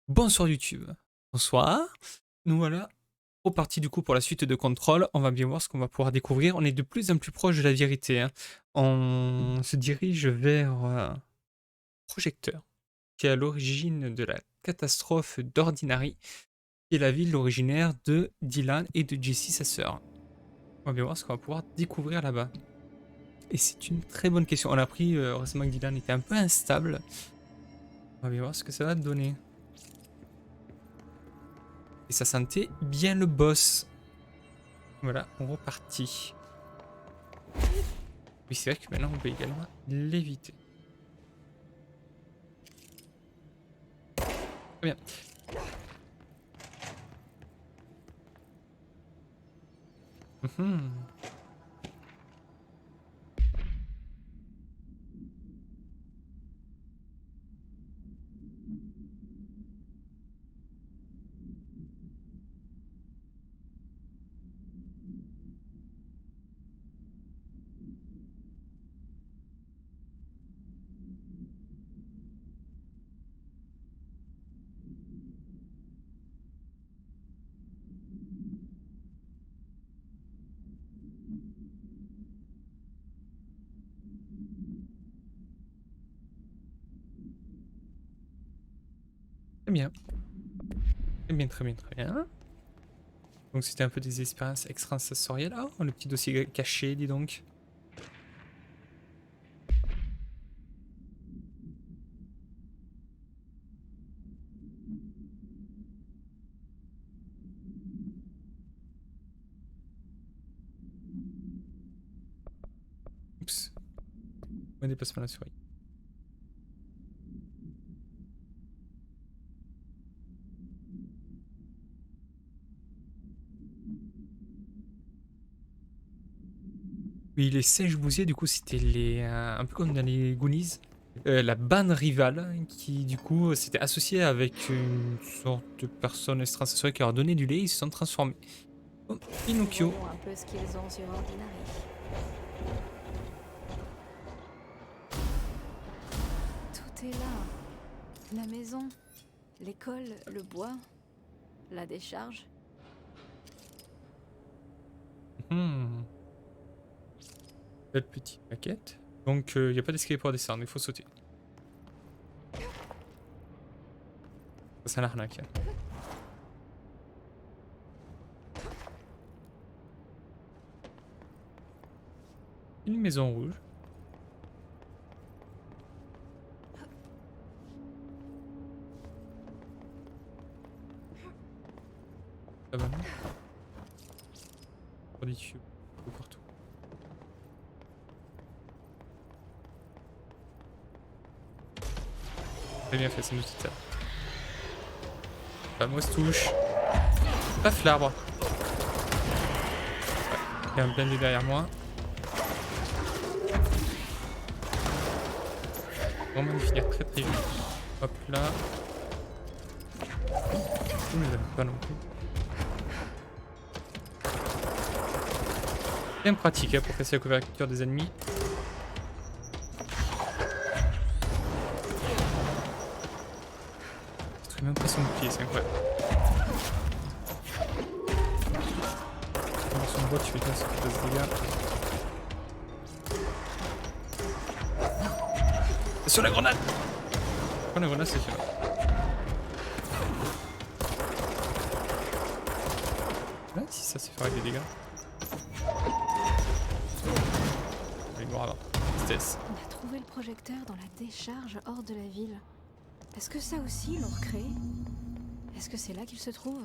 Bonsoir YouTube. Bonsoir. Nous voilà repartis du coup pour la suite de Control. On va bien voir ce qu'on va pouvoir découvrir. On est de plus en plus proche de la vérité, hein. On se dirige vers Projecteur, qui est à l'origine de la catastrophe d'Ordinary, qui est la ville originaire de Dylan et de Jessie, sa sœur. On va bien voir ce qu'on va pouvoir découvrir là-bas. Et c'est une très bonne question. On a appris récemment que Dylan était un peu instable. On va bien voir ce que ça va donner. Et ça sentait bien le boss. Voilà, on repartit. Oui, c'est vrai que maintenant on peut également l'éviter. Très bien. Mhm. Très bien. Très bien, très bien, très bien. Donc c'était un peu des expériences extrasensorielles. Oh, le petit dossier caché, dis donc. Oups, on dépasse pas la souris. Oui, les singes bousiers, du coup, c'était un peu comme dans les Goonies. La bande rivale qui, du coup, s'était associée avec une sorte de personne extrasensorielle qui leur donnait du lait. Ils se sont transformés. Oh, Pinocchio. Voyons un peu ce qu'ils ont sur Ordinary. Tout est là. La maison, l'école, le bois, la décharge. Hmm. Belle petite maquette. Donc, il n'y a pas d'escalier pour descendre, il faut sauter. Ça, c'est l'arnaque. Une maison rouge. Ça va, non? Pour des tuyaux un peu partout. Très bien fait, c'est une petite table. Fameuse touche. Paf l'arbre. Il y a un blindé derrière moi. Vraiment de finir très très vite. Hop là. Je ne l'aime pas non plus. Bien pratique hein, pour casser la couverture des ennemis. Je trouve même pas son pied, c'est incroyable. Dans son bois, tu fais bien ce qui passe des dégâts. Sur la grenade! Oh, la grenade, c'est fait. Là, si ça, c'est faire des dégâts. On va y voir avant. Tristesse. On a trouvé le projecteur dans la décharge hors de la ville. Est-ce que ça aussi ils l'ont recréé? Est-ce que c'est là qu'il se trouve?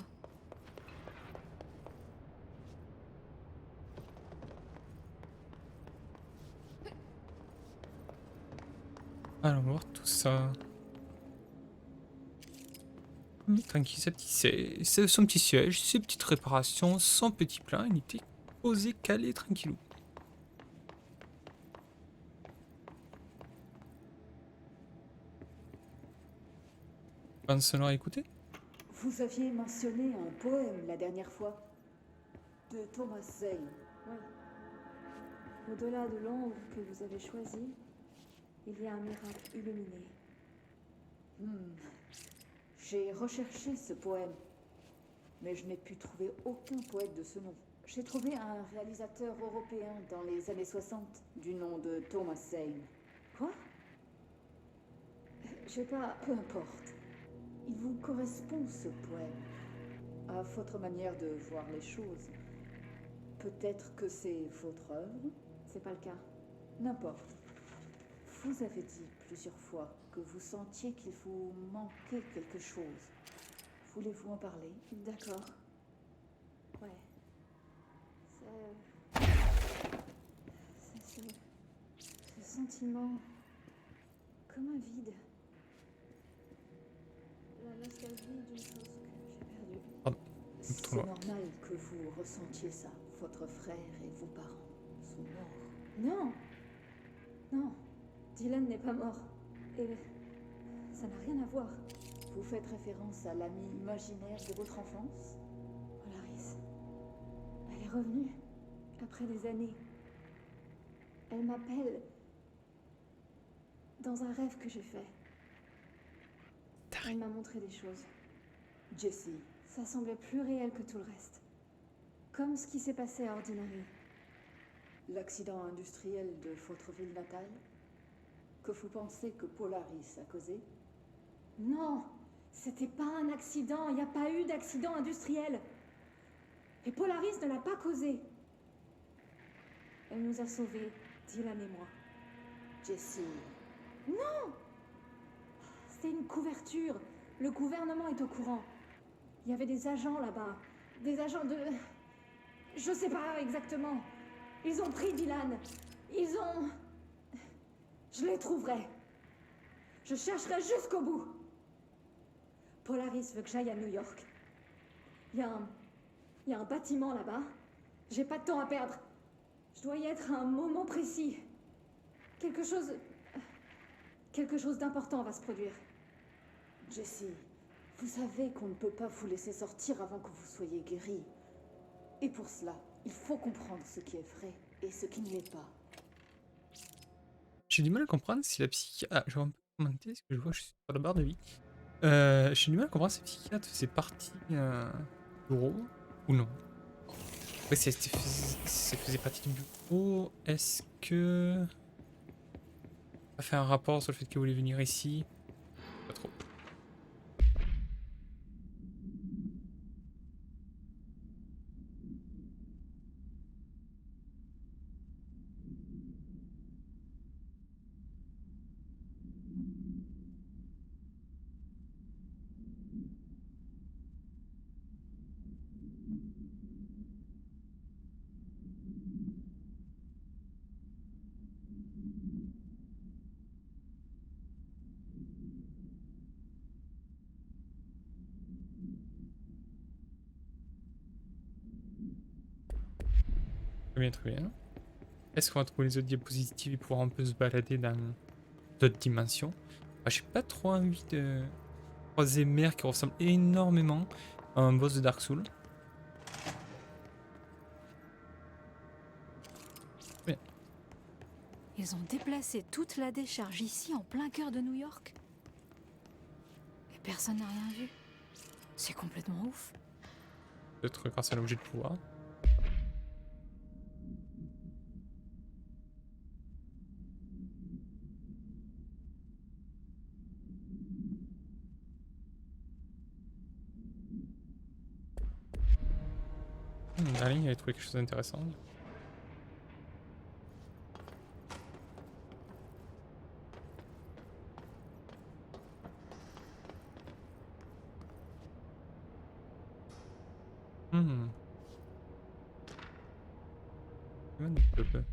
Alors, on va voir tout ça. Tranquille, son petit siège, ses petites réparations, son petit plein, il était posé, calé, tranquillou. Bande sonore à écouter? Vous aviez mentionné un poème la dernière fois, de Thomas Zane. Oui. Au-delà de l'ombre que vous avez choisie, il y a un miracle illuminé. J'ai recherché ce poème, mais je n'ai pu trouver aucun poète de ce nom. J'ai trouvé un réalisateur européen dans les années 60, du nom de Thomas Zane. Quoi? Je sais pas, peu importe. Il vous correspond ce poème, à votre manière de voir les choses. Peut-être que c'est votre œuvre? C'est pas le cas. N'importe. Vous avez dit plusieurs fois que vous sentiez qu'il vous manquait quelque chose. Voulez-vous en parler? D'accord. Ouais. C'est ce sentiment comme un vide. La nostalgie d'une chose que j'ai perdue. Pardon. C'est normal que vous ressentiez ça. Votre frère et vos parents sont morts. Non! Non, Dylan n'est pas mort. Et ça n'a rien à voir. Vous faites référence à l'ami imaginaire de votre enfance? Polaris. Elle est revenue, après des années. Elle m'appelle dans un rêve que j'ai fait. Elle m'a montré des choses. Jessie. Ça semblait plus réel que tout le reste. Comme ce qui s'est passé à Ordinary. L'accident industriel de votre ville natale? Que vous pensez que Polaris a causé? Non! C'était pas un accident, il n'y a pas eu d'accident industriel. Et Polaris ne l'a pas causé. Elle nous a sauvés, Dylan et moi. Jessie. Non! C'était une couverture. Le gouvernement est au courant. Il y avait des agents là-bas. Des agents de... Je sais pas exactement. Ils ont pris Dylan. Ils ont... Je les trouverai. Je chercherai jusqu'au bout. Polaris veut que j'aille à New York. Il y a un bâtiment là-bas. J'ai pas de temps à perdre. Je dois y être à un moment précis. Quelque chose d'important va se produire. Jessie, vous savez qu'on ne peut pas vous laisser sortir avant que vous soyez guérie. Et pour cela, il faut comprendre ce qui est vrai et ce qui ne l'est pas. J'ai du mal à comprendre si la psychiatre... Ah, je vais un peu commenter, parce que je vois que je suis sur la barre de vie. J'ai du mal à comprendre si la psychiatre faisait partie du bureau ou non. Ouais, si ça faisait partie du bureau, est-ce que... Ça a fait un rapport sur le fait qu'elle voulait venir ici? Pas trop. Très bien, très bien. Est-ce qu'on va trouver les autres diapositives et pouvoir un peu se balader dans d'autres dimensions? J'ai pas trop envie de croiser Mère qui ressemble énormément à un boss de Dark Souls. Bien. Ils ont déplacé toute la décharge ici en plein cœur de New York. Et personne n'a rien vu. C'est complètement ouf. Peut-être grâce à l'objet de pouvoir. Darling avait trouvé quelque chose d'intéressant. Un peu.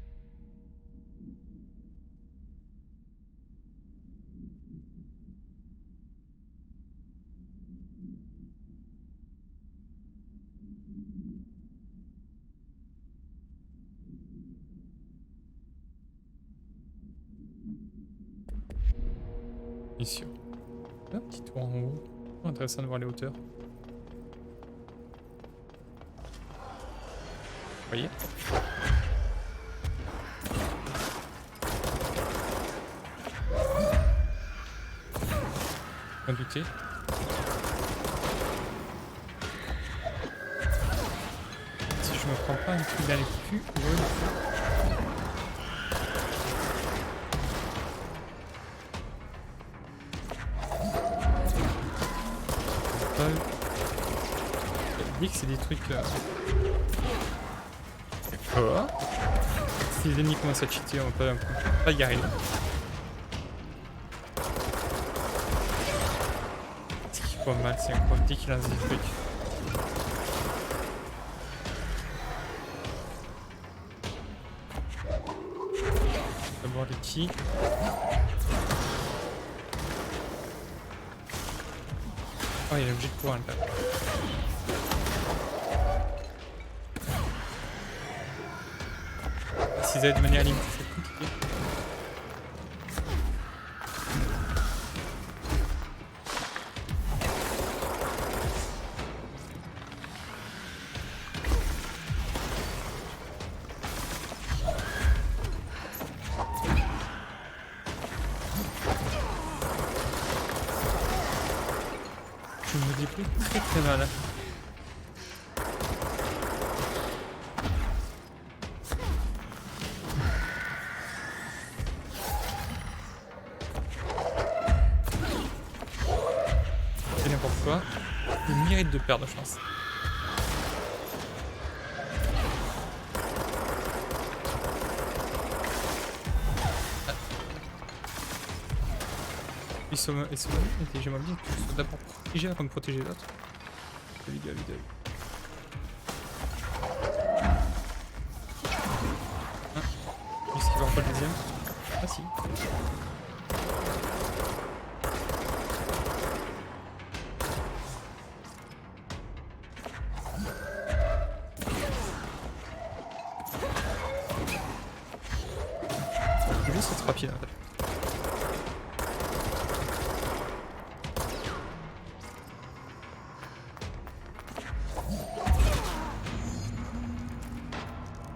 Ici. Un petit tour en haut. Intéressant de voir les hauteurs. Vous voyez? Pas douter. me prends pas un truc dans les culs. Je dis que c'est des trucs. D'accord. Si les ennemis commencent à cheater, on peut pas y arriver. Ce qui est pas mal, c'est encore dès qu'il lance des trucs. D'abord les petits. Oh, il y a l'objet de pouvoir là. S'ils avaient de manière limitée, c'est compliqué. Je me débrouille très mal. C'est n'importe quoi. Il mérite de perdre, je pense. Ils sont j'aimerais bien qu'ils soient d'abord protégés avant de protéger l'autre. Vidéo. Ah, est-ce qu'il va avoir pas le deuxième? Ah si. Je vais juste être rapide en fait.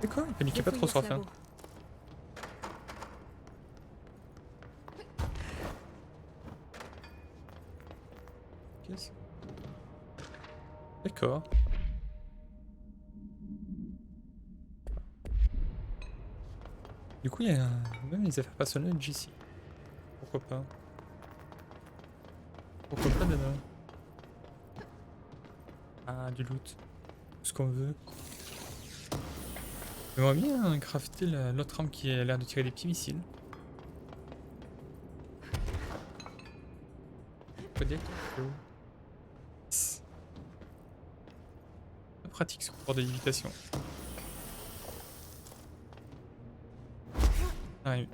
C'est quoi? Il paniquait pas trop sur la fin. Qu'est-ce que... D'accord. Du coup, il y a même les affaires personnelles de JC. Pourquoi pas? Pourquoi pas dedans? Ah, du loot. Tout ce qu'on veut. J'aimerais bien crafter l'autre arme qui a l'air de tirer des petits missiles. Pas dire que c'est pratique ce pouvoir de lévitation. Ah oui.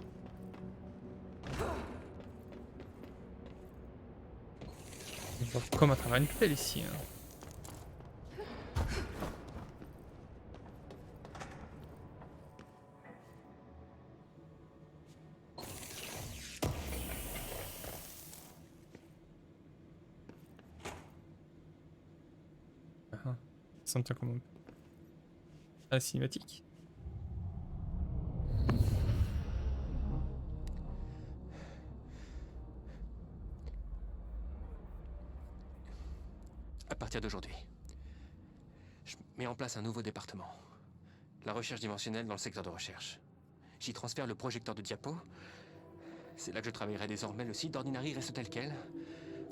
On voit comme à travers une pelle ici. Hein. Ah, ça me tient comme à la cinématique. À partir d'aujourd'hui, je mets en place un nouveau département. La recherche dimensionnelle dans le secteur de recherche. J'y transfère le projecteur de diapo. C'est là que je travaillerai désormais. Le site d'Ordinary reste tel quel.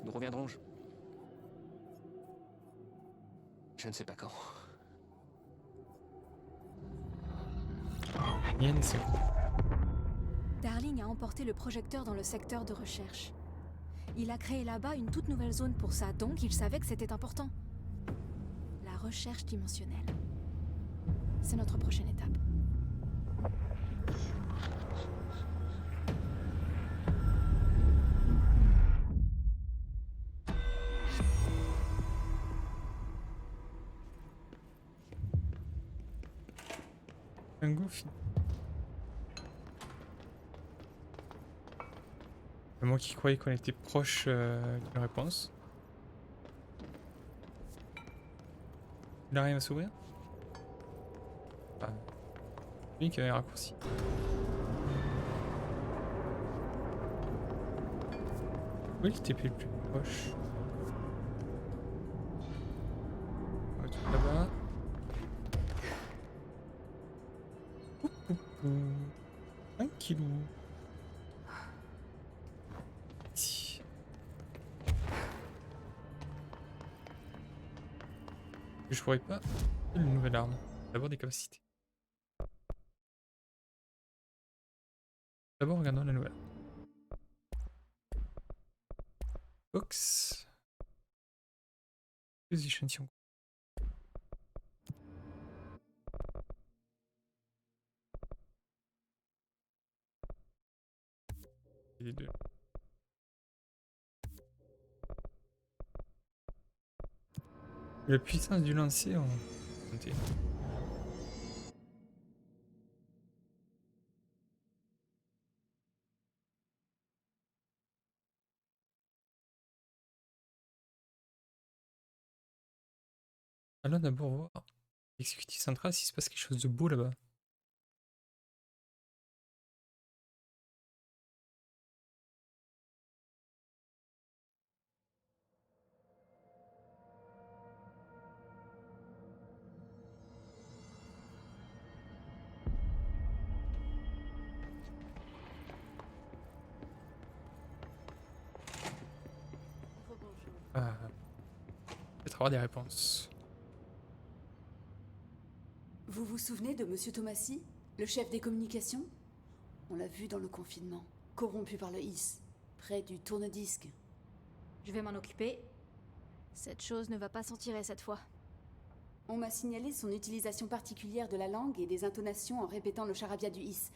Nous reviendrons... Je ne sais pas quand. Bien et c'est bon. Darling a emporté le projecteur dans le secteur de recherche. Il a créé là-bas une toute nouvelle zone pour ça, donc il savait que c'était important. La recherche dimensionnelle. C'est notre prochaine étape. Un goofy. Moi qui croyais qu'on était proche d'une réponse. Il arrive à s'ouvrir? Ah. Lui qui avait un raccourci. Oui, le TP le plus proche. On va tout là-bas. Tranquillou. Ici. Je pourrais pas une nouvelle arme. D'abord des capacités. D'abord regardons la nouvelle. Box. Deux échantillons. Les deux. La puissance du lancer en santé. Allons d'abord voir l'exécutif central s'il se passe quelque chose de beau là-bas. Ah, peut-être avoir des réponses. Vous vous souvenez de Monsieur Thomasy, le chef des communications? On l'a vu dans le confinement, corrompu par le IS, près du tourne-disque. Je vais m'en occuper. Cette chose ne va pas s'en tirer cette fois. On m'a signalé son utilisation particulière de la langue et des intonations en répétant le charabia du IS.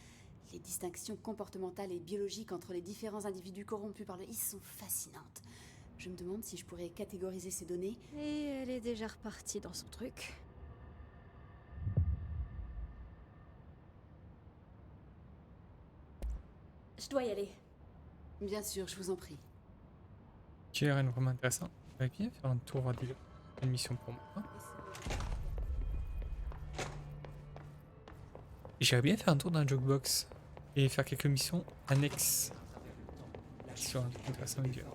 Les distinctions comportementales et biologiques entre les différents individus corrompus par le IS sont fascinantes. Je me demande si je pourrais catégoriser ces données. Et elle est déjà repartie dans son truc. Je dois y aller. Bien sûr, je vous en prie. Qui a rien de vraiment intéressant. On va bien faire un tour voir une mission pour moi. J'irais bien faire un tour dans la jukebox et faire quelques missions annexes sur un truc intéressant à dire.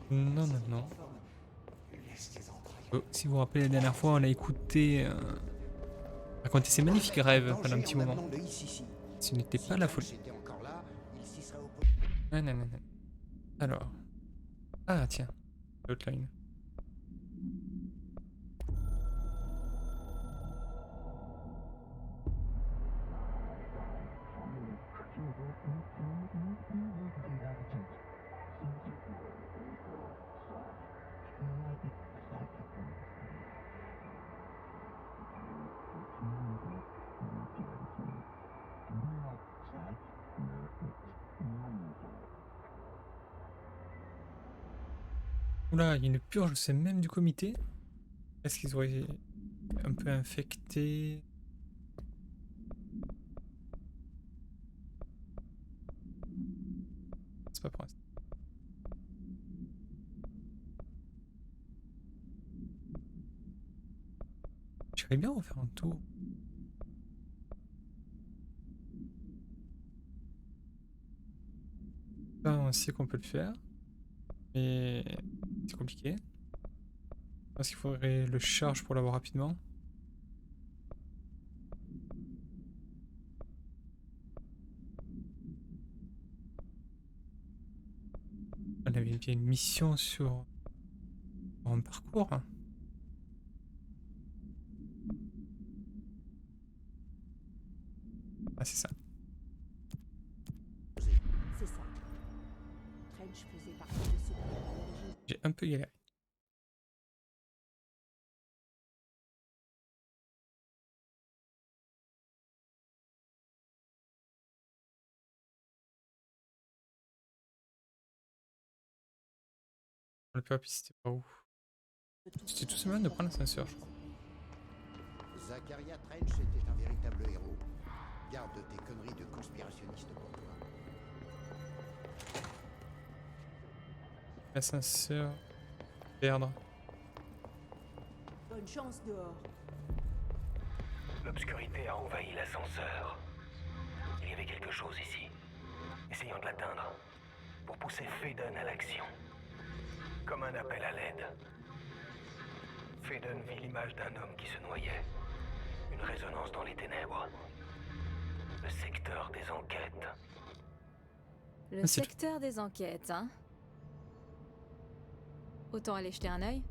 Non, non, non. Oh, si vous vous rappelez la dernière fois, on a écouté raconter ses magnifiques rêves pendant un petit moment. Ce n'était pas la folie. Non, non, non, non. Alors. Ah, tiens. Outline. Oula, il y a une purge, c'est même du comité. Est-ce qu'ils auraient un peu infecté? C'est pas pour l'instant. J'aimerais bien refaire un tour. Ça, on sait qu'on peut le faire. Mais c'est compliqué. Je pense qu'il faudrait le charge pour l'avoir rapidement. On avait bien une mission sur un parcours. Ah, c'est ça. C'est ça. Trench faisait partie de ce groupe à l'origine. J'ai un peu galéré. Le peuple, c'était pas où? C'était tout simplement de prendre l'ascenseur, je crois. Zacharia Trench était un véritable héros. Garde tes conneries de conspirationniste pour toi. L'ascenseur. Perdre. Bonne chance dehors. L'obscurité a envahi l'ascenseur. Il y avait quelque chose ici. Essayons de l'atteindre. Pour pousser Faden à l'action. Comme un appel à l'aide. Faden vit l'image d'un homme qui se noyait. Une résonance dans les ténèbres. Le secteur des enquêtes. Le Ah, c'est- secteur des enquêtes, hein. Autant aller jeter un œil.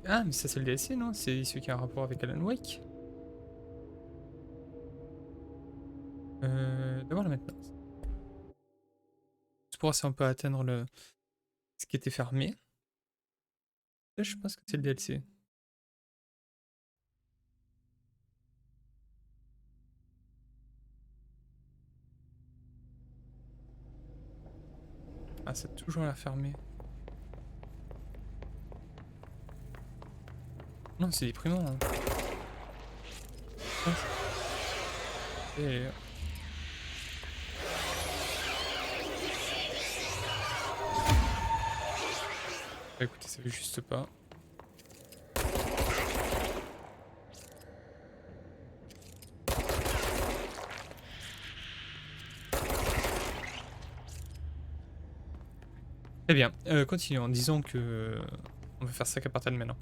Ah, mais ça c'est le DLC, non? C'est celui qui a un rapport avec Alan Wake. D'abord la maintenance. C'est pour voir si on peut atteindre ce qui était fermé. Là, je pense que c'est le DLC. Ah, c'est toujours la fermée. Non, c'est déprimant. Hein. Ah, et... Bah, écoutez, ça veut juste pas. Très bien, continuons. Disons que on va faire ça qu'à partir de maintenant.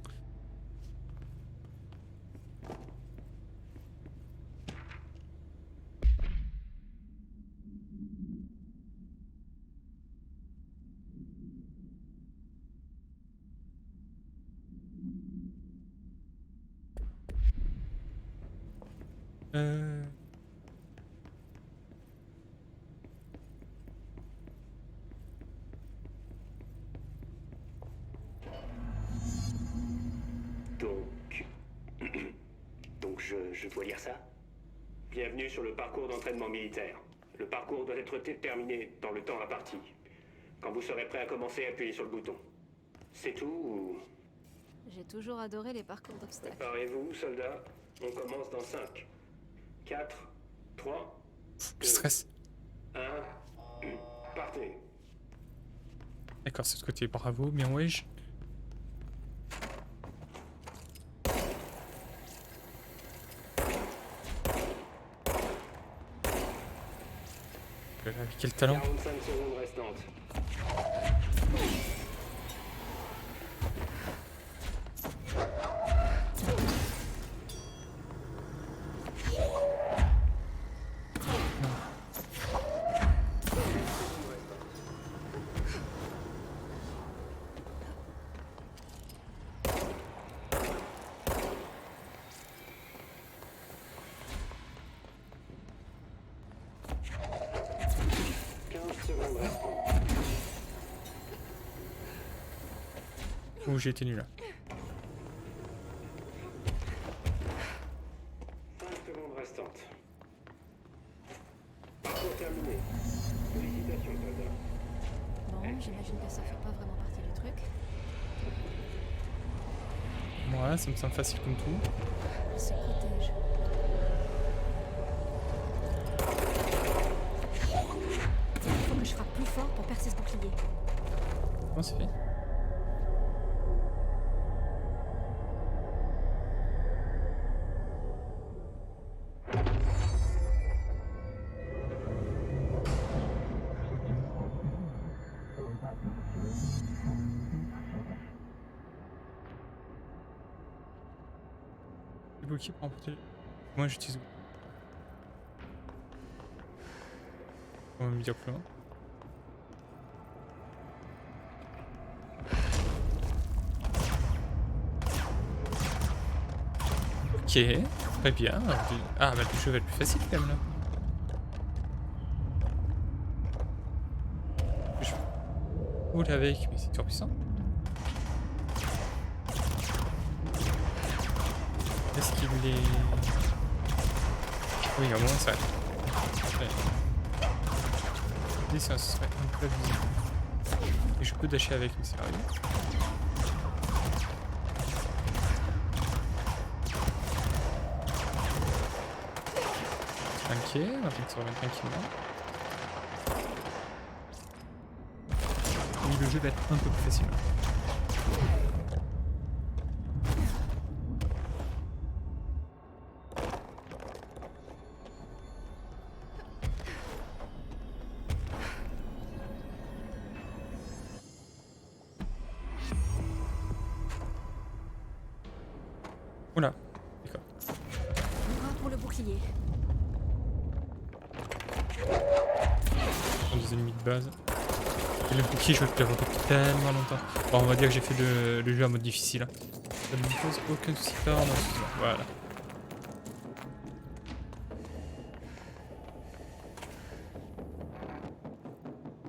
Euh... Donc... Donc je dois lire ça? Bienvenue sur le parcours d'entraînement militaire. Le parcours doit être terminé dans le temps imparti. Quand vous serez prêt à commencer, appuyez sur le bouton. C'est tout ou... J'ai toujours adoré les parcours d'obstacles. Préparez-vous, soldats. On commence dans 5, 4, 3, Stress. 1, partez. D'accord, c'est de côté, bravo, bien wesh. Quel talent. 45 secondes restantes. Ouh, j'ai été nul là. 5 secondes restantes. Parcours terminé. Félicitations, soldats. Bon, j'imagine que ça fait pas vraiment partie du truc. Ouais, ça me semble facile comme tout. Il se protège. Il faut que je frappe plus fort pour percer ce bouclier. Comment c'est fait? Le bouclier pour emporter. Moi j'utilise. On va me dire plus loin. Ok, très bien. Ah bah le jeu va être plus facile quand même là. Je roule avec, mais c'est toujours puissant. Est-ce qu'il est... Oui, au moins ça. Ouais. Et ça serait un peu abusé. Et je peux dasher avec, mais c'est sérieux. Ok, on va peut-être se remettre tranquillement. Oui, le jeu va être un peu plus facile. Oula, d'accord. Hurrah pour le bouclier. Ce sont des ennemis de base. Et le bouclier, je le refais depuis tellement longtemps. Bon, on va dire que j'ai fait le jeu en mode difficile. Hein. Ça ne me pose aucun souci. Pardon, excuse-moi. Voilà.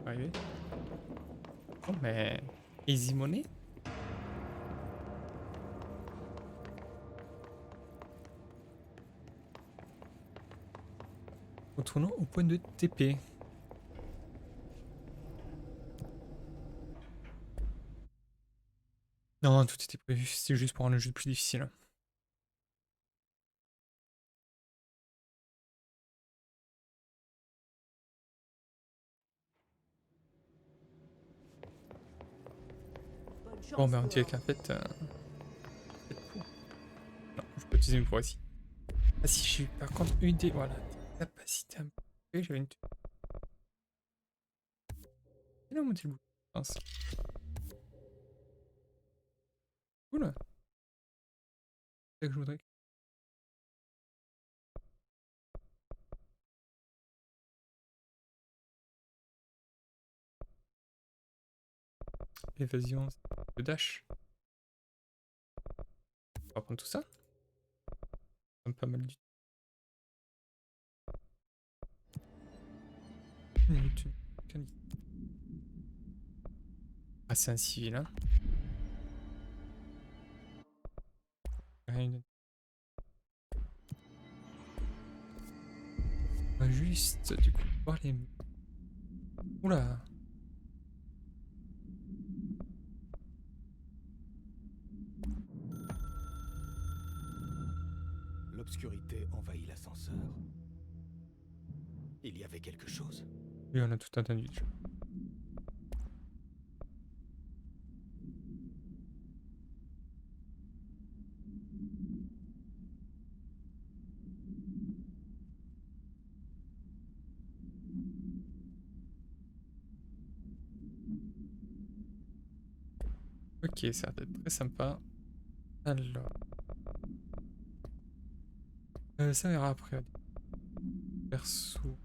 Arrivé. Oh, mais... Easy money. Retournons au point de TP. Non, tout était prévu, c'est juste pour rendre le jeu plus difficile. Bon, ben on dirait qu'en fait... Non, je peux utiliser une fois ici. Ah si, j'ai eu par contre une des... Voilà, des capacités un peu... J'avais une... Il a monté le bout. Mince. Cool. C'est ça que je voudrais. Évasion, le dash. On va prendre tout ça. Pas mal du tout. Ah, c'est un civil, hein. Rien. On va juste, du coup, voir les... Oula. L'obscurité envahit l'ascenseur. Il y avait quelque chose. Oui, on a tout entendu déjà. Ok, ça va être très sympa. Alors... ça verra après. Perso.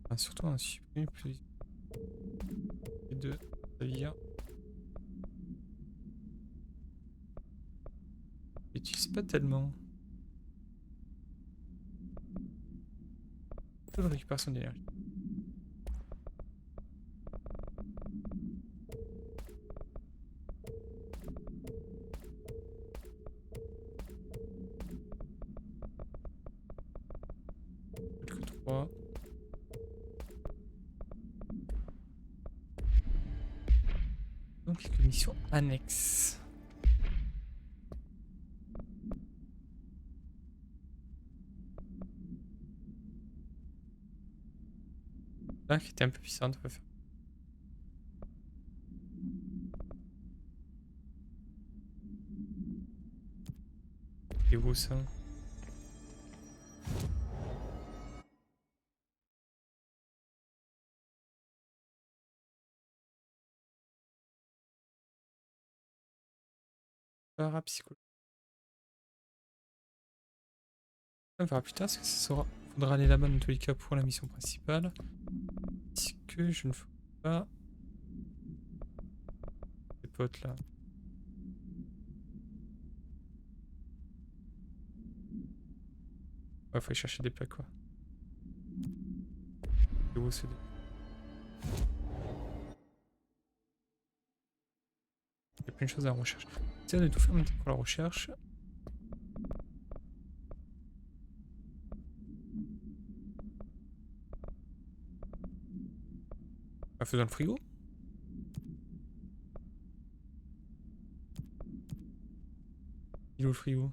Ah, surtout un supprimer plus. Les deux, ça vient. J'utilise pas tellement. Peu de récupération d'énergie. Que 3. Donc quelques missions annexes. Là qui était un peu puissante, on peut faire. Et où ça? Parapsychologie. On verra plus tard parce que ça sera. Faudra aller là-bas dans tous les cas pour la mission principale. Est-ce que je ne ferai pas ces potes là? Ouais, faut aller chercher des plaques quoi. Et où c'est? Il y a plein de choses à la recherche. Tiens, de tout faire en même temps pour la recherche. Ah, faisons le frigo. Il est où le frigo?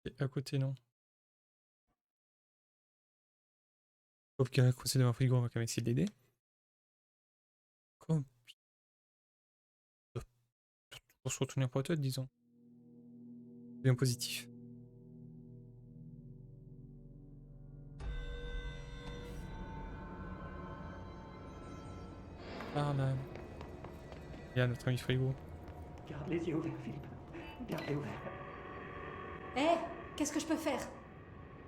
Et à côté, non. Sauf qu'il y a un conseil devant un frigo, on va quand même essayer de l'aider. Pour se retourner pour toi, disons. Bien positif. par là. Il y a notre ami frigo. Garde les yeux ouverts, Philippe. Garde-les ouverts. Hé, qu'est-ce que je peux faire?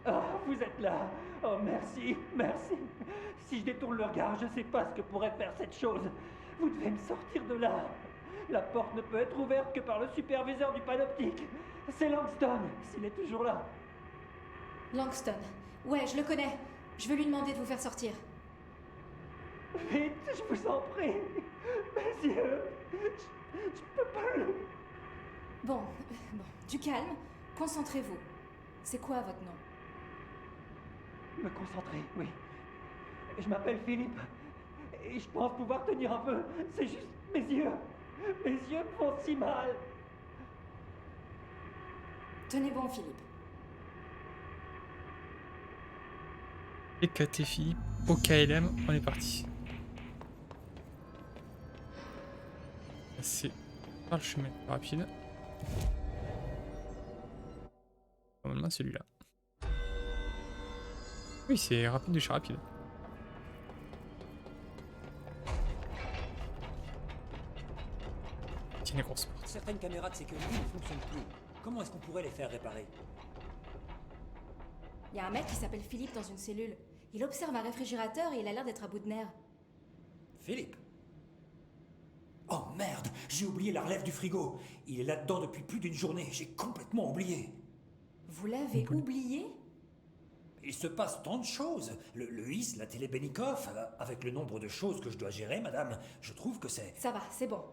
Oh, vous êtes là. Oh, merci, merci. Si je détourne le regard, je sais pas ce que pourrait faire cette chose. Vous devez me sortir de là. La porte ne peut être ouverte que par le superviseur du panoptique. C'est Langston, s'il est toujours là. Langston. Ouais, je le connais. Je veux lui demander de vous faire sortir. Vite, je vous en prie. Mes yeux. Je peux pas le... Bon, du calme. Concentrez-vous. C'est quoi votre nom? Me concentrer, oui. Je m'appelle Philippe. Et je pense pouvoir tenir un peu. C'est juste mes yeux. Mes yeux me font si mal. Tenez bon, Philippe. EKT Philippe, au KLM, on est parti. C'est par le chemin le plus rapide. Normalement celui-là. Oui, c'est rapide de chez rapide. Tiens les grosses portes. Certaines caméras de sécurité ne fonctionnent plus. Comment est-ce qu'on pourrait les faire réparer? Il y a un mec qui s'appelle Philippe dans une cellule. Il observe un réfrigérateur et il a l'air d'être à bout de nerfs. Philippe? Oh merde, j'ai oublié la relève du frigo. Il est là-dedans depuis plus d'une journée. J'ai complètement oublié. Vous l'avez oublié? Il se passe tant de choses. Le HIS, la télé Benikoff, avec le nombre de choses que je dois gérer, madame, je trouve que c'est... Ça va, c'est bon.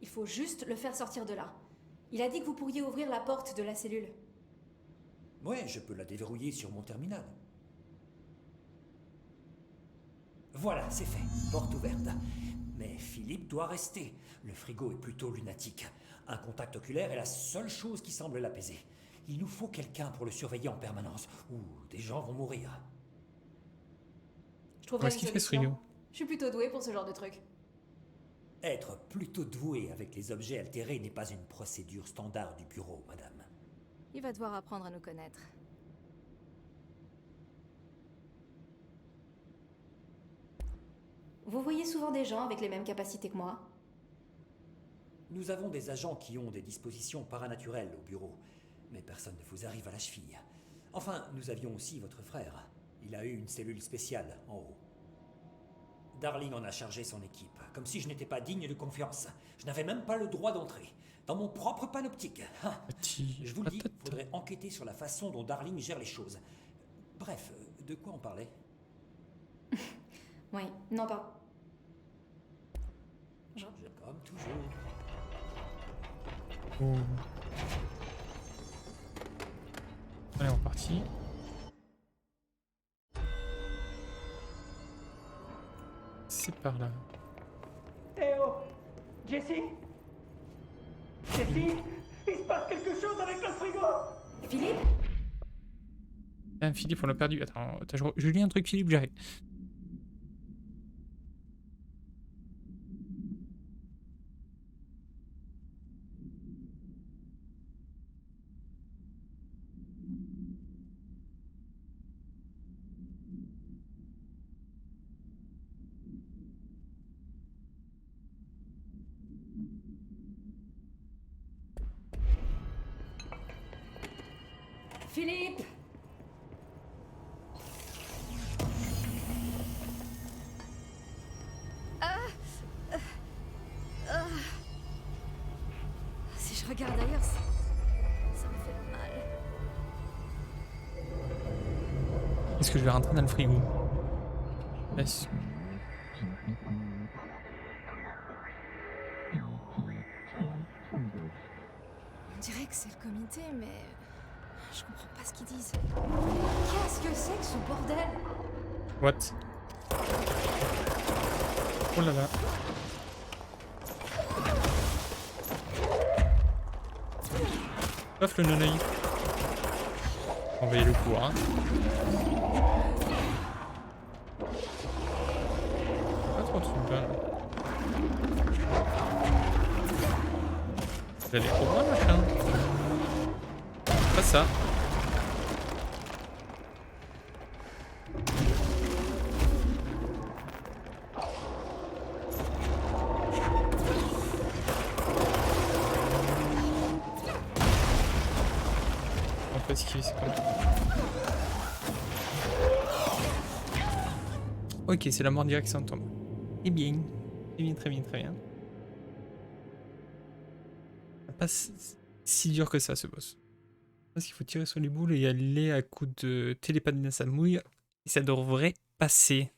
Il faut juste le faire sortir de là. Il a dit que vous pourriez ouvrir la porte de la cellule. Ouais, je peux la déverrouiller sur mon terminal. Voilà, c'est fait. Porte ouverte. Mais Philippe doit rester. Le frigo est plutôt lunatique. Un contact oculaire est la seule chose qui semble l'apaiser. Il nous faut quelqu'un pour le surveiller en permanence, ou des gens vont mourir. Je trouverai Qu'est-ce une qu'il fait ce solution. frigo? Je suis plutôt douée pour ce genre de truc. Être plutôt doué avec les objets altérés n'est pas une procédure standard du bureau, madame. Il va devoir apprendre à nous connaître. Vous voyez souvent des gens avec les mêmes capacités que moi? Nous avons des agents qui ont des dispositions paranaturelles au bureau, mais personne ne vous arrive à la cheville. Enfin, nous avions aussi votre frère. Il a eu une cellule spéciale en haut. Darling en a chargé son équipe, comme si je n'étais pas digne de confiance. Je n'avais même pas le droit d'entrer, dans mon propre panoptique. Je vous le dis, il faudrait enquêter sur la façon dont Darling gère les choses. Bref, de quoi on parlait? Oui, non pas. Comme toujours. Oh. Allez, on est parti. C'est par là. Théo! Jessie? Jessie? Il se passe quelque chose avec le frigo! Philippe? Ah, Philippe, on l'a perdu. Attends, je lis un truc, Philippe, j'arrive. Philippe! Si je regarde ailleurs, ça me fait mal. Est-ce que je vais rentrer dans le frigo? Est-ce... On dirait que c'est le comité, mais je comprends pas ce qu'ils disent. Qu'est-ce que c'est que ce bordel? What? Oh là là. Paf le non-naïf. On va y aller le cours, hein. Pas trop de trucs là. Vous allez trop loin, machin. Pas ça. esquiver, c'est pas mal. Ok, c'est la mort directe sans tombe. Eh bien. Très bien, très bien, très bien. Pas si dur que ça, ce boss. Parce qu'il faut tirer sur les boules et y aller à coup de télépathe dans sa mouille. Et ça devrait passer.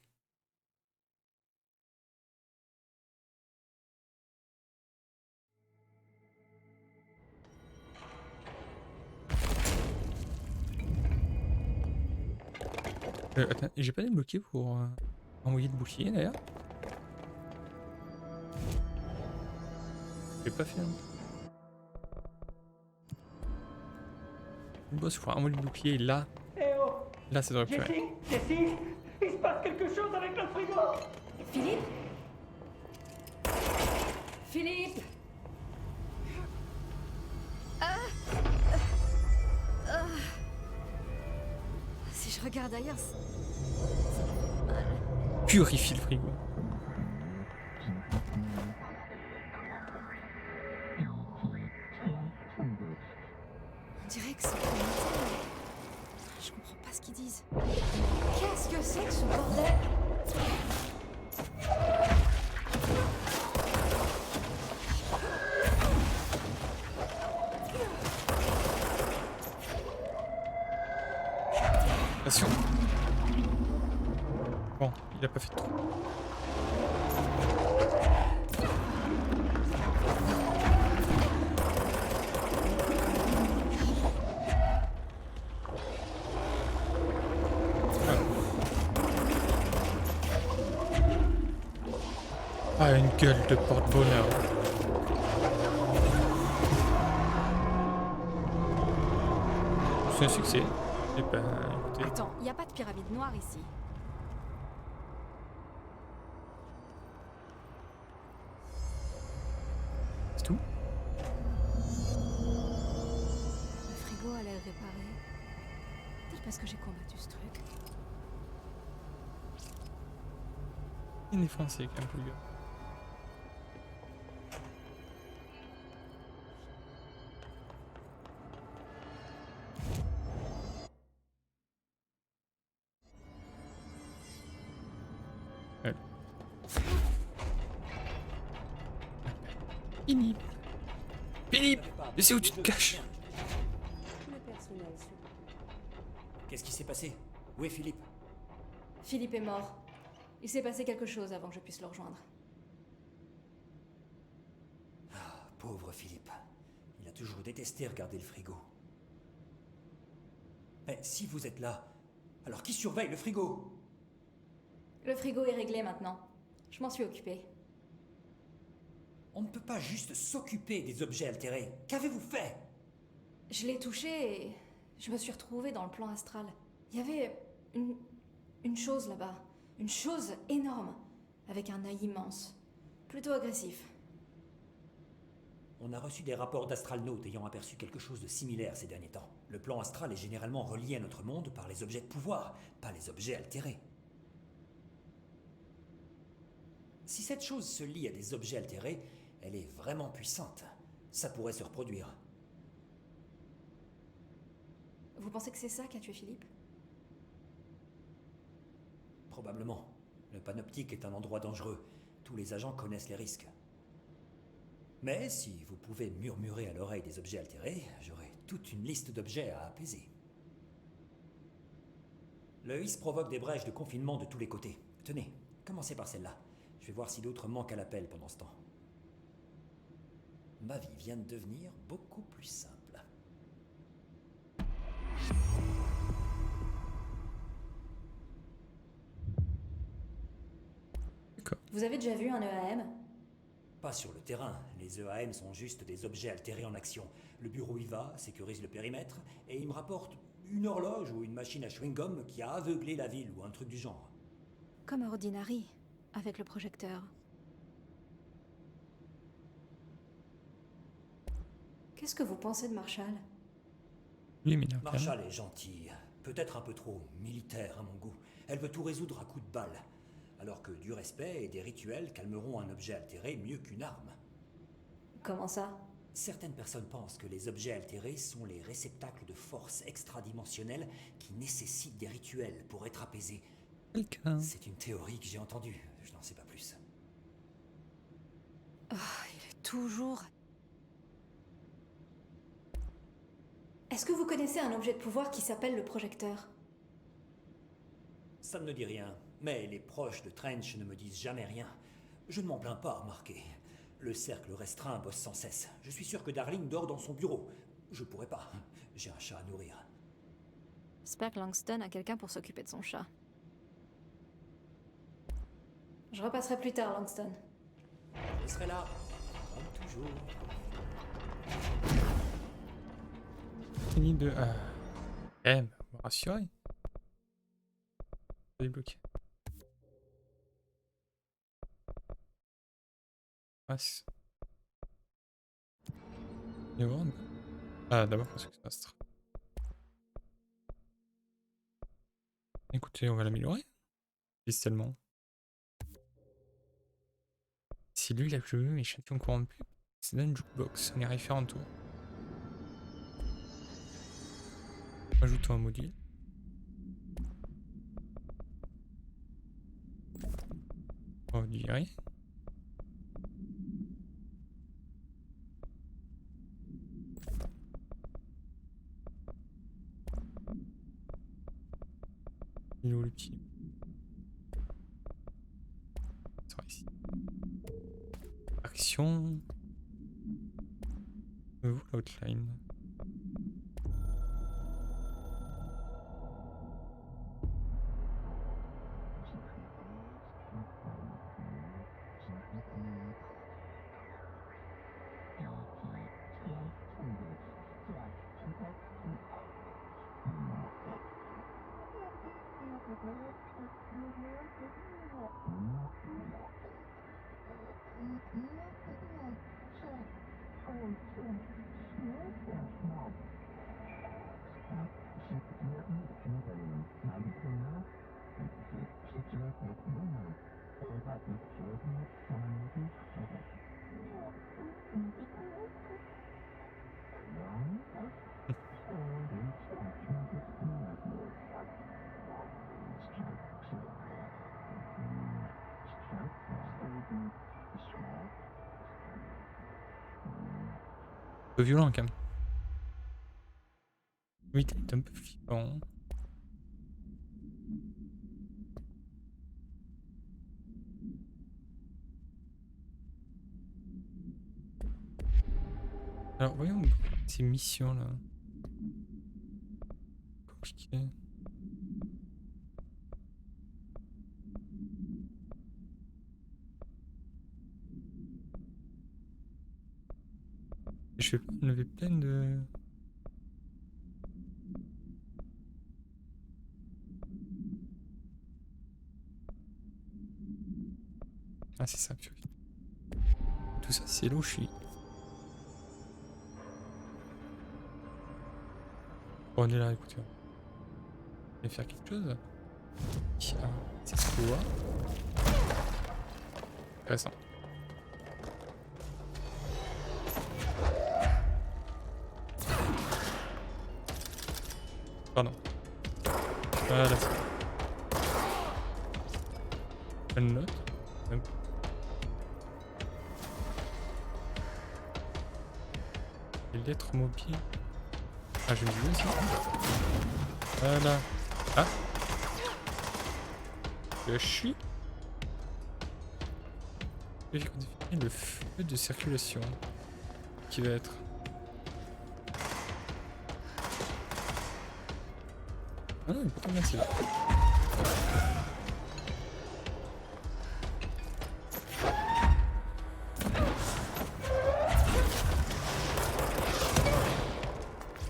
Attends, j'ai pas débloqué pour envoyer de bouclier d'ailleurs. J'ai pas fait. Le boss, il faut envoyer le bouclier là. Eh oh, Là, ça devrait plus Jessie, aller. Jessie, il se passe quelque chose avec le frigo. Philippe Philippe Si je regarde ailleurs, Purifie le frigo. on dirait que c'est je comprends pas ce qu'ils disent. Qu'est-ce que c'est que ce bordel? Attention. Bon, il a pas fait de trop. Ah, une gueule de porte-bonheur. C'est un succès. Eh ben, écoutez. Attends, il n'y a pas de pyramide noire ici. C'est tout? Le frigo a l'air réparé. Peut-être parce que j'ai combattu ce truc. Il est français quand même, le gars. Ouais. Philippe. Philippe, je sais où tu te caches. Qu'est-ce qui s'est passé? Où est Philippe? Philippe est mort. Il s'est passé quelque chose avant que je puisse le rejoindre. Ah, pauvre Philippe. Il a toujours détesté regarder le frigo. Mais si vous êtes là, alors qui surveille le frigo? Le frigo est réglé maintenant. Je m'en suis occupée. On ne peut pas juste s'occuper des objets altérés. Qu'avez-vous fait? Je l'ai touché et je me suis retrouvée dans le plan astral. Il y avait une chose là-bas. Une chose énorme. Avec un œil immense. Plutôt agressif. On a reçu des rapports d'astralnautes ayant aperçu quelque chose de similaire ces derniers temps. Le plan astral est généralement relié à notre monde par les objets de pouvoir, pas les objets altérés. Si cette chose se lie à des objets altérés, elle est vraiment puissante. Ça pourrait se reproduire. Vous pensez que c'est ça qui a tué Philippe? Probablement. Le panoptique est un endroit dangereux. Tous les agents connaissent les risques. Mais si vous pouvez murmurer à l'oreille des objets altérés, j'aurai toute une liste d'objets à apaiser. Le HIS provoque des brèches de confinement de tous les côtés. Tenez, commencez par celle-là. Je vais voir si d'autres manquent à l'appel pendant ce temps. Ma vie vient de devenir beaucoup plus simple. Vous avez déjà vu un EAM? Pas sur le terrain. Les EAM sont juste des objets altérés en action. Le bureau y va, sécurise le périmètre, et il me rapporte une horloge ou une machine à chewing-gum qui a aveuglé la ville ou un truc du genre. Comme Ordinary, avec le projecteur. Qu'est-ce que vous pensez de Marshall? Lui, il m'énerve. Marshall est gentille, peut-être un peu trop militaire à mon goût. Elle veut tout résoudre à coups de balle, alors que du respect et des rituels calmeront un objet altéré mieux qu'une arme. Comment ça? Certaines personnes pensent que les objets altérés sont les réceptacles de forces extradimensionnelles qui nécessitent des rituels pour être apaisés. Quelqu'un. C'est une théorie que j'ai entendue, je n'en sais pas plus. Oh, il est toujours... Est-ce que vous connaissez un objet de pouvoir qui s'appelle le projecteur? Ça ne me dit rien, mais les proches de Trench ne me disent jamais rien. Je ne m'en plains pas, remarquez. Le cercle restreint bosse sans cesse. Je suis sûr que Darling dort dans son bureau. Je pourrais pas. J'ai un chat à nourrir. J'espère que Langston a quelqu'un pour s'occuper de son chat. Je repasserai plus tard, Langston. Je serai là, comme toujours. Fini de... me rassurer. Débloqué. Passe. D'abord, parce que ça se passe. Écoutez, on va l'améliorer. Tellement. Si lui, il a plus les champions corrompus, c'est dans une jukebox. On est référent tout. Ajoutons un module. On va virer. Il est où le petit? Ça sera ici. Action. Vous l'outline. Un peu violent quand même. Oui, t'es un peu flippant. Alors voyons ces missions là. Compliqué. Je vais pas enlever plein de... Ah c'est ça, purée. Tout ça c'est là où je suis. Bon, on est là, écoutez. On va faire quelque chose. Tiens, c'est quoi? Intéressant. Pardon. Voilà. Une note. Hop. Les lettres mobiles. Ah, je vais jouer ça. Voilà. Ah. Le chi. Je vais définir le feu de circulation. Qui va être. Ah non, il peut pas bien là.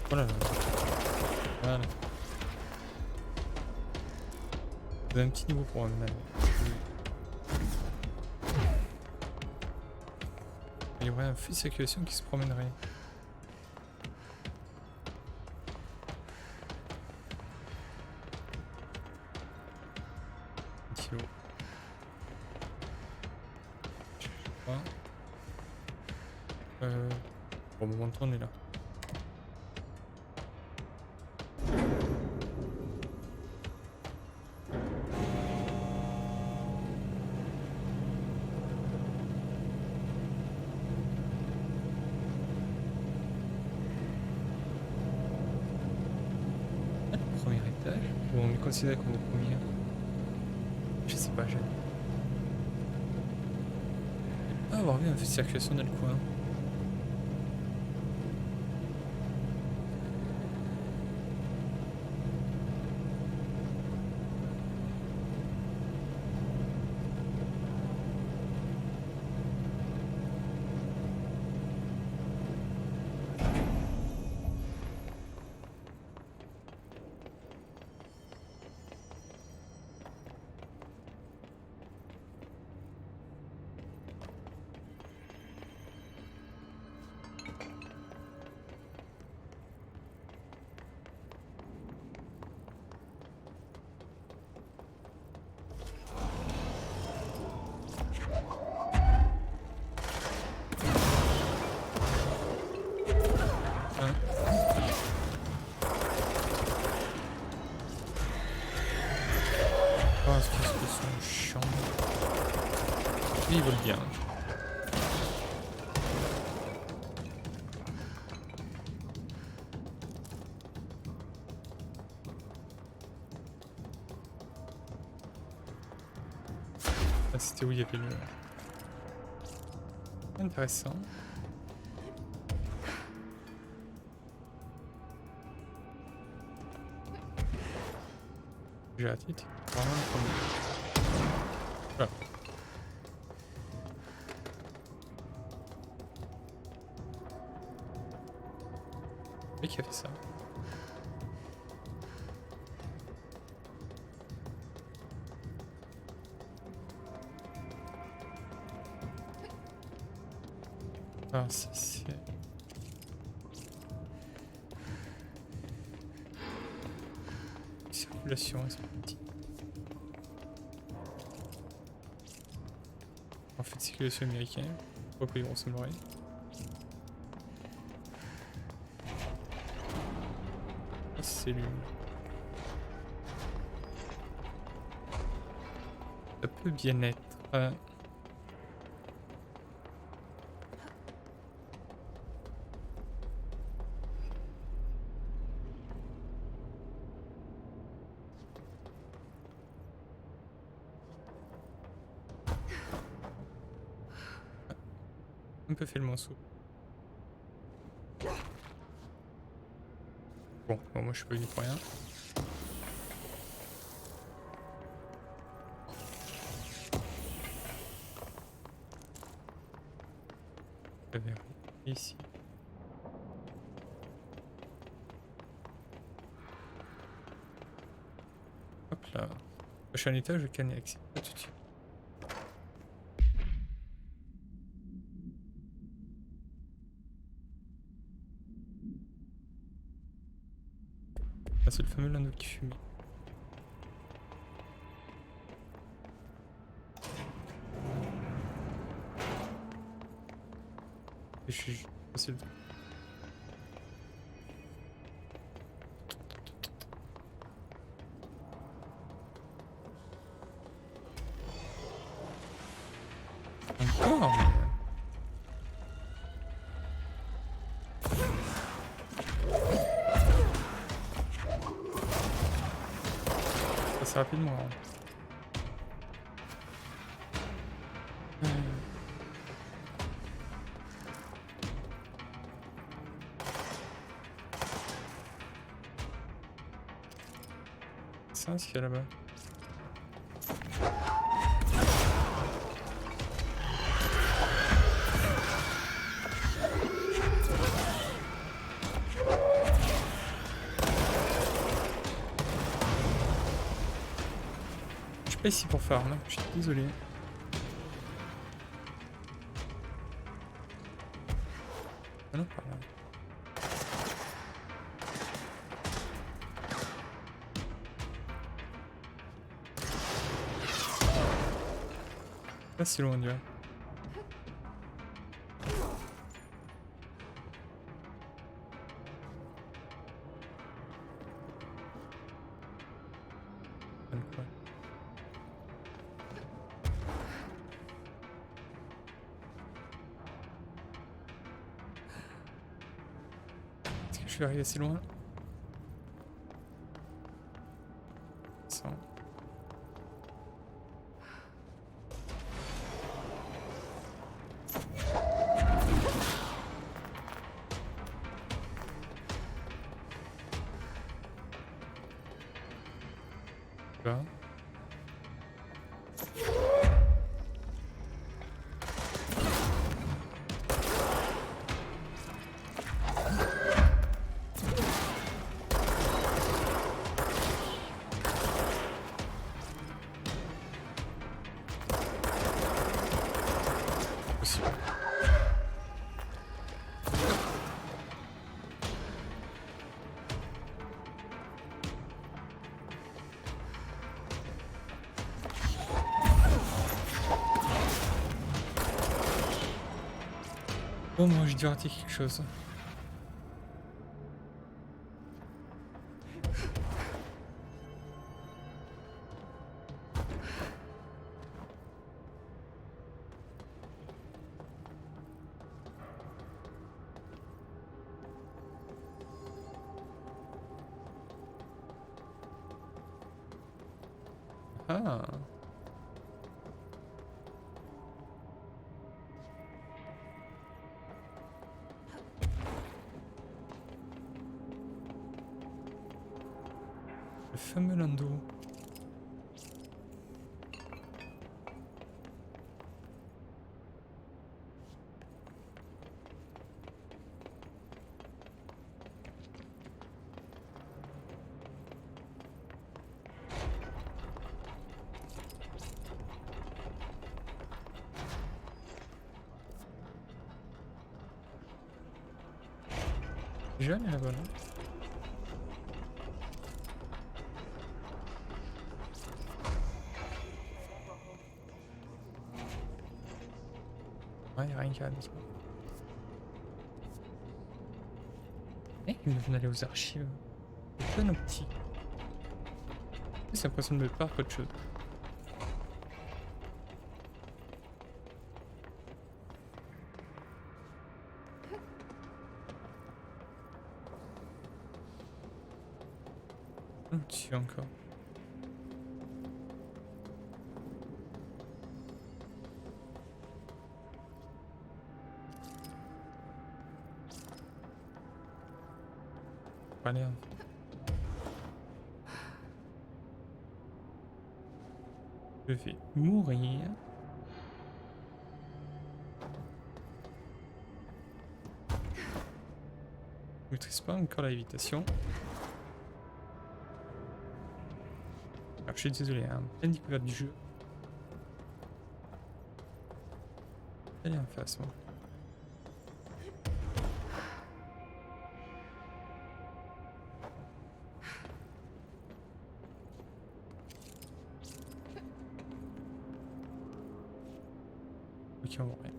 Voilà. Voilà. Vous avez un petit niveau pour un même. Il y aurait un feu de circulation qui se promènerait. Pour le moment, on est là. Le premier étage. Ou on est considéré comme le premier. Je sais pas, j'ai. Ah, avoir vu un feu de circulation dans le coin. Ils veulent bien. Ah, c'était où il y avait le... Intéressant. J'ai la tête. Voilà. Qui a fait ça? Ah, ça c'est... Circulation, c'est parti. En fait, circulation américaine. Pourquoi ils ressemblerait? Cellule. Ça peut bien être. Un peu fait le morceau. Bon, moi je suis pas venu pour rien. Je vais ici. Hop là. Prochain étage, je canne accès. Pas tout de suite. Ah, c'est le fameux linot qui fume. Et je suis facile. Encore mais... Ça rapidement. C'est ce qu'il y a là-bas. Je suis pas ici pour farm, je suis désolé. Ah non, pas là. Pas si loin, on dirait. Je vais arriver assez loin. Ça. Là. Possible. Oh, moi j'ai dû rater quelque chose. Ah. Le fameux Lando. Déjà, elle est là-bas, là. Ouais, y'a rien qui va d'autre. Eh, on aller aux archives. C'est pas nos petits. C'est l'impression de me part qu'autre chose. Dessus encore. Allez. Je vais mourir. Je maîtrise pas encore la lévitation. Alors, je suis désolé, hein, pleine découverte du jeu. Elle est en face, moi. Ok, on va rien.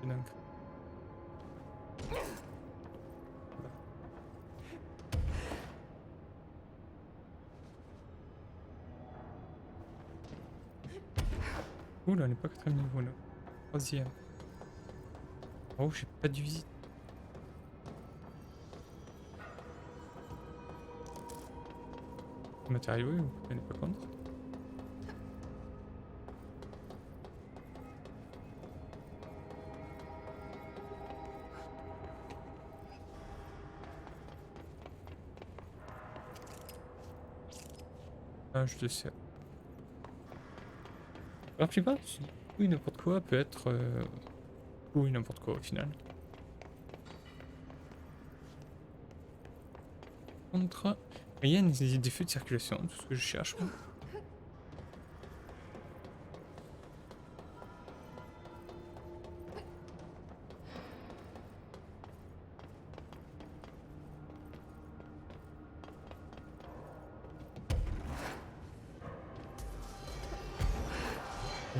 Donc. Ouh là, on n'est pas 4ème niveau là. 3ème. Oh, j'ai pas de visite. Matériaux, vous prenez pas contre. Ah, je le sais. Alors, je sais pas, oui, n'importe quoi peut être. Oui, n'importe quoi au final. Contre. Il y a des feux de circulation, tout ce que je cherche. Moi.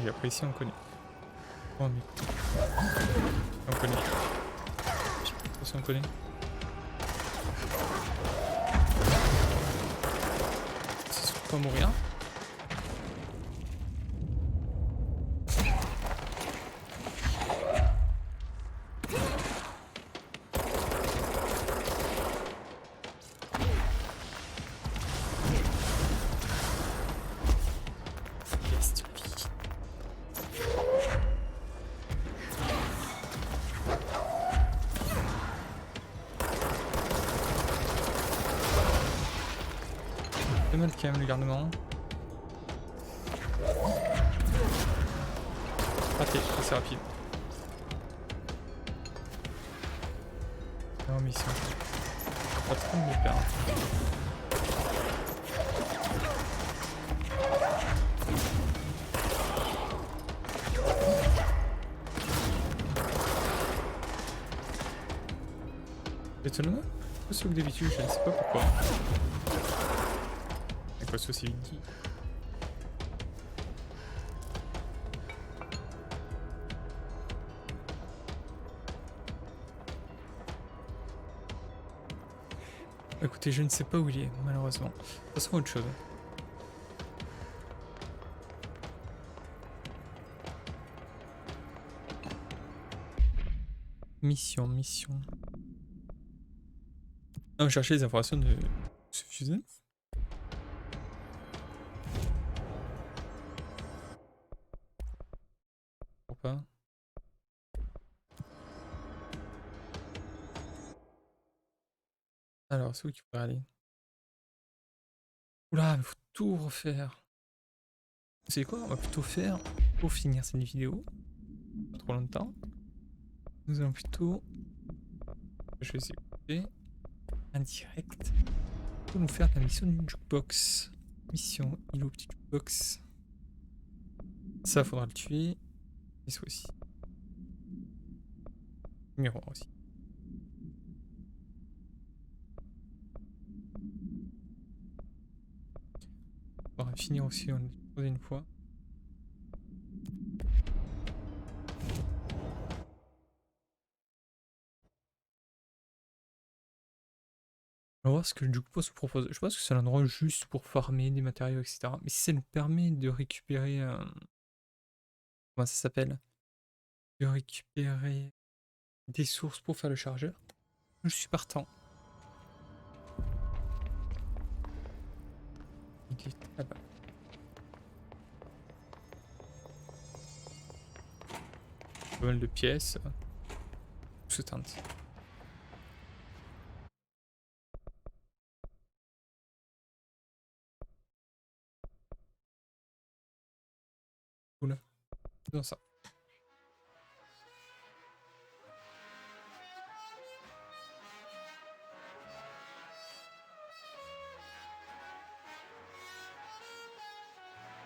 Et après ici on connaît. Oh mais... On connaît. Si on connaît. C'est sur quoi mourir. fait mal quand même le garnement. Raté, assez rapide. Non, mission. Pas trop de me perdre. Étonnamment, pas celui que d'habitude, je ne sais pas pourquoi. À quoi ça c'est vite dit. Écoutez, je ne sais pas où il est, malheureusement. Passons à autre chose. Mission. On va chercher les informations de ce fusil. Pourquoi pas. Alors, c'est où qu'il faudrait aller? Oula, il faut tout refaire. C'est quoi? On va plutôt faire, pour finir cette vidéo, pas trop longtemps, nous allons plutôt, je vais essayer indirect, pour nous faire la mission d'une jukebox. Mission, il est au petit jukebox. Ça, faudra le tuer. Et ça aussi. Miroir aussi. On va finir aussi, on l'a posé une fois. On va voir ce que le jukebox nous propose. Je pense que c'est un endroit juste pour farmer des matériaux, etc. Mais si ça nous permet de récupérer... comment ça s'appelle? De récupérer des sources pour faire le chargeur, je suis partant. Il est là-bas. Pas mal de pièces. Tout se tente. Oula. Dans ça.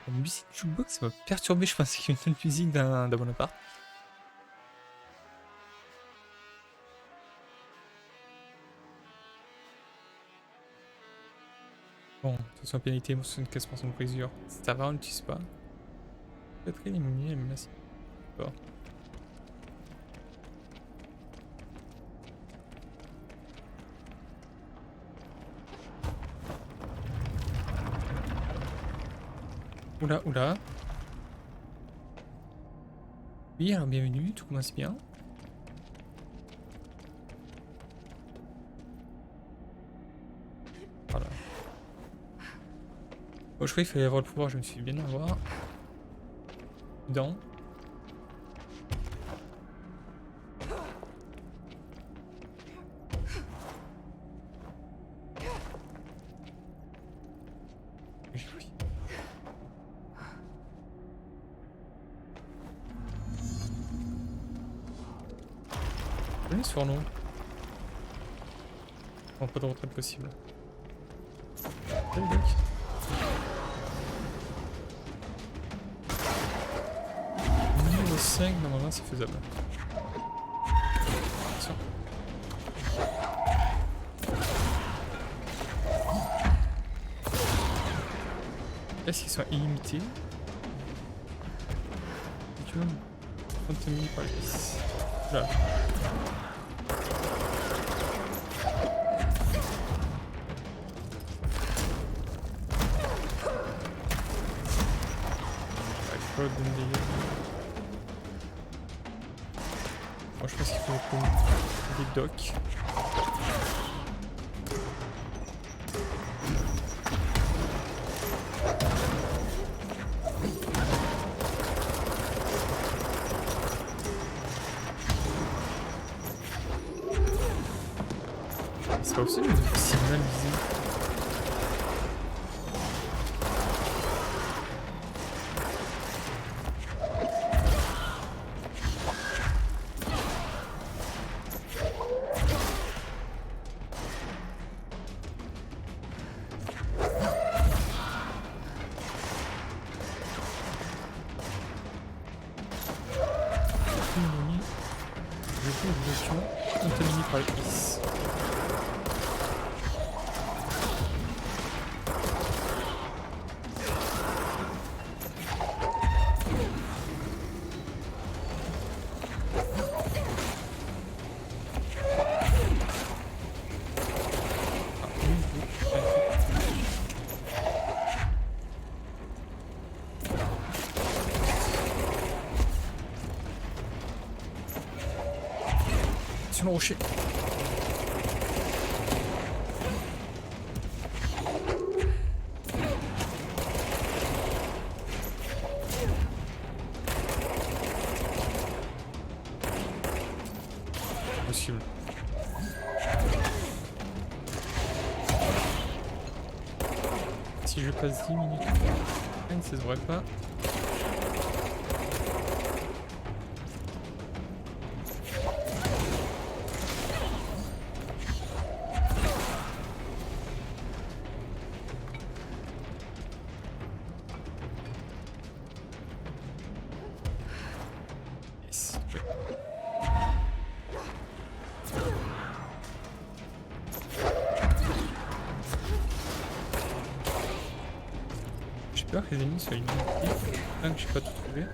La musique jukebox, ça va perturber, je pense, qu'il y a une musique d'un Bonaparte. Bon, de toute façon, pénalité, 75% de brisure. Ça va, on l'utilise pas. Peut-être éliminer la menace. Bon. Oula, oula. Oui, alors bienvenue, tout commence bien. Voilà. Bon, je croyais qu'il fallait avoir le pouvoir, je me suis bien avoir. Dedans. Sur nous. Bon, pas de retraite possible. Niveau 5, normalement c'est faisable. Attention. Est-ce qu'ils sont illimités? Tu vois, contaminé par les vis. Là. Bon, je pense qu'il faut des docks. C'est pas possible, c'est mal visé. contre Is. Sur le rocher. Possible. Si je passe 10 minutes, ça se devrait pas. Yes. Ouais. J'ai peur que les ennemis soient limités. Tant que j'ai pas tout trouvé.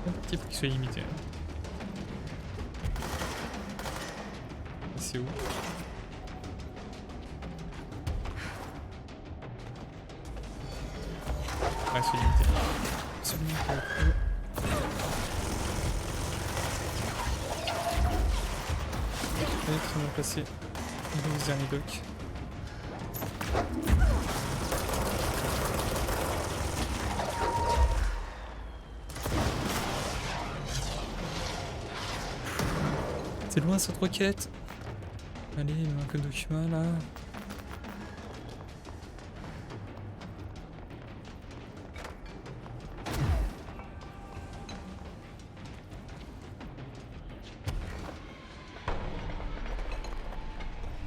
Un petit pour qu'ils soient limités. C'est où? Ah, c'est limité. Absolument pas le coup. Allez, très bien placé. On va dernier dock. C'est loin cette roquette. Allez, il me manque un document là.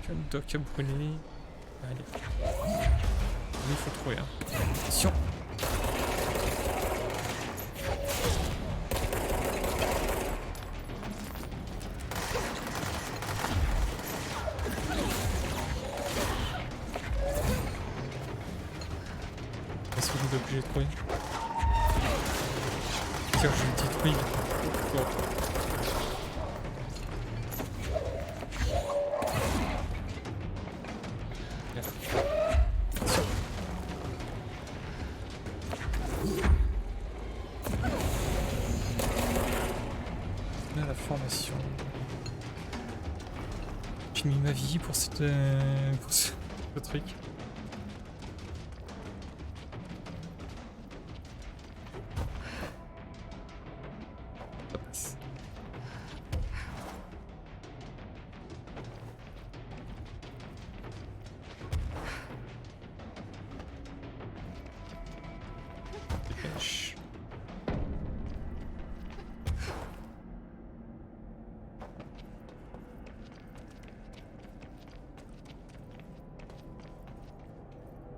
Le dock a brûlé. Allez. Il faut trouver. Hein. Attention. Est-ce que je dois obligé de trouver? Tiens, je le détruis. Oh. Là, la formation. J'ai mis ma vie pour cette pour ce truc. Ça passe. Dépêche.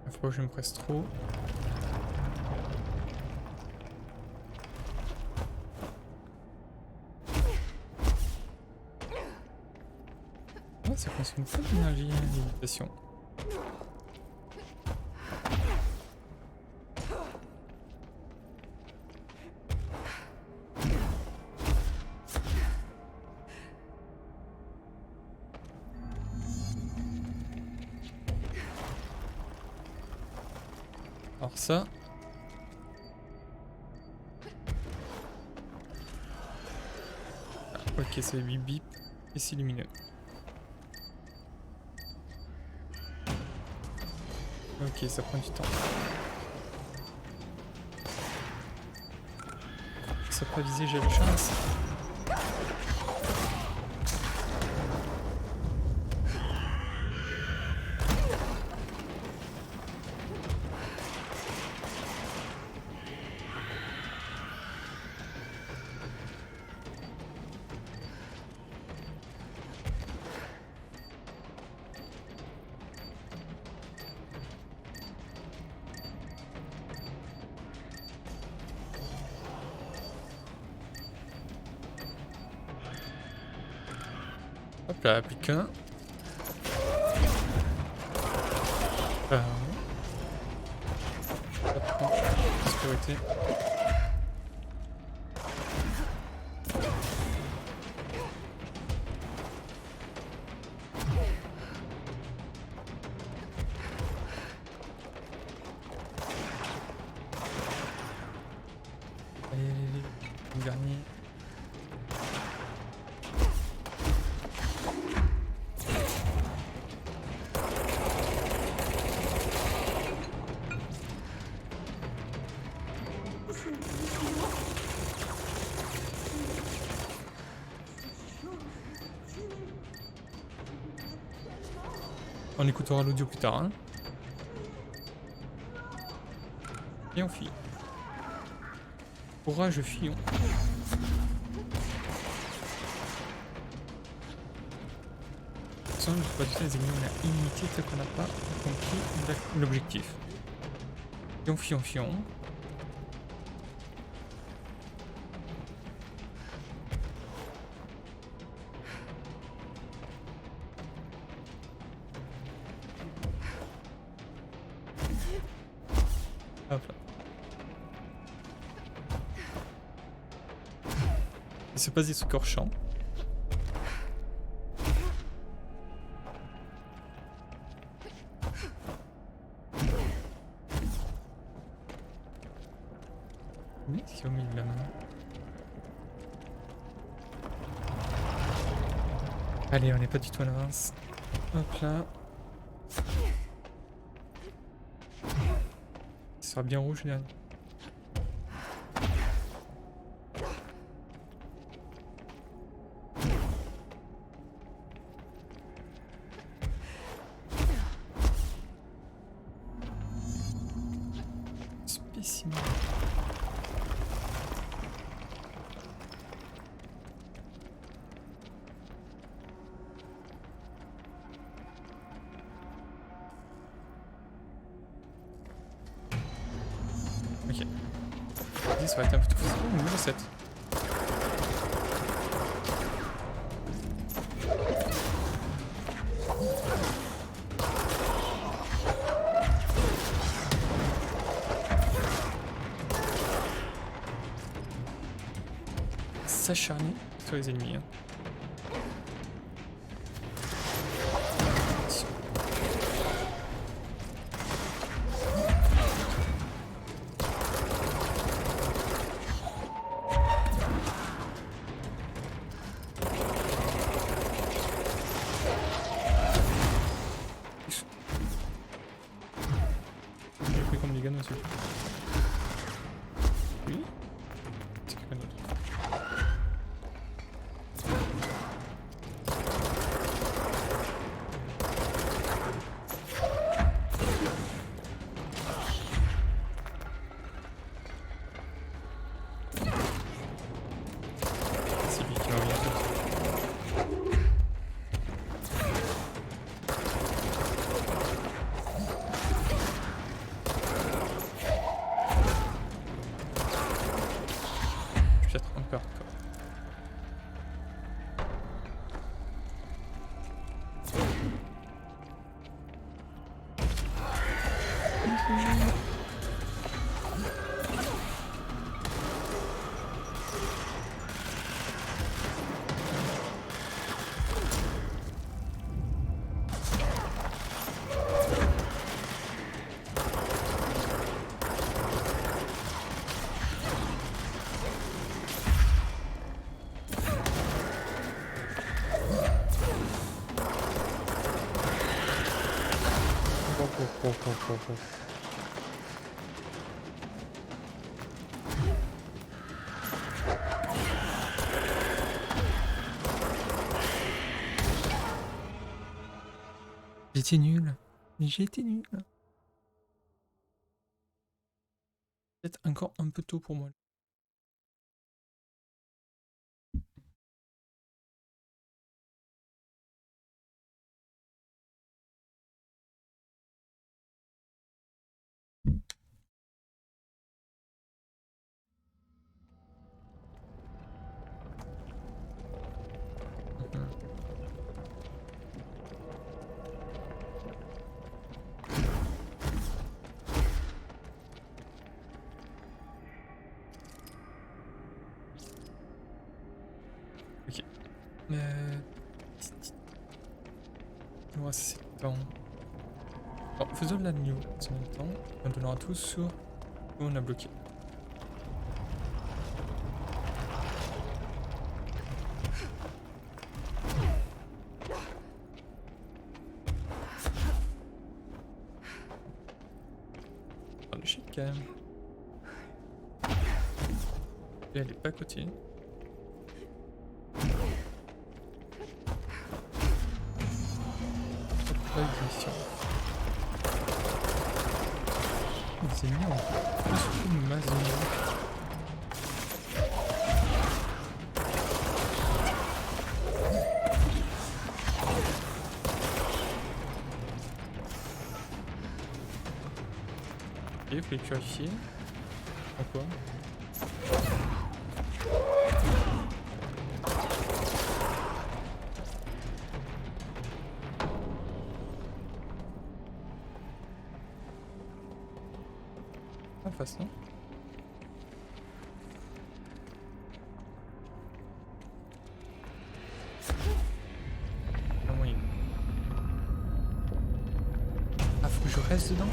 Il faut que je me presse trop. Oh, ça consomme pas d'énergie, l'imitation. Alors ça... Ah, ok, ça fait bip bip et c'est lumineux. Ok, ça prend du temps. Ça peut viser, j'ai la chance. Hop là, plus qu'un. Ah. Hop, sécurité. Allez, le dernier. On écoutera l'audio plus tard. Hein. Et on fuit. Courage, fuyons. Je ne peux pas tuer les ennemis on a illimité tant qu'on n'a pas compris l'objectif. Fuyons, fuyons, fuyons. Hop là. Il se passe des trucs hors champ. Mais qu'est-ce qu'il y a au milieu de la main? Allez, on n'est pas du tout en avance. Hop là. Ça sera bien rouge le dernier. Spécimen. Ok. Ça va être un peu tout facile. Oh, une recette. S'acharner sur les ennemis. Hein. J'ai pris comme des gars aussi. Oui. C'est quelqu'un d'autre. C'est lui qui m'a envoyé un truc. Je suis peut-être un peu hardcore. J'étais nul. J'étais nul. Peut-être encore un peu tôt pour moi. Il nous reste 7 ans. Alors, faisons de la news en même temps. On donnera tout sur où on a bloqué. Oh, le shit quand même. Et elle est pas à côté. Pas ignition. C'est mignon. Surtout une masse de niveau. Ok, il faut les purifier. Pourquoi? En face, non? Pas moyen. Ah, faut que je reste dedans?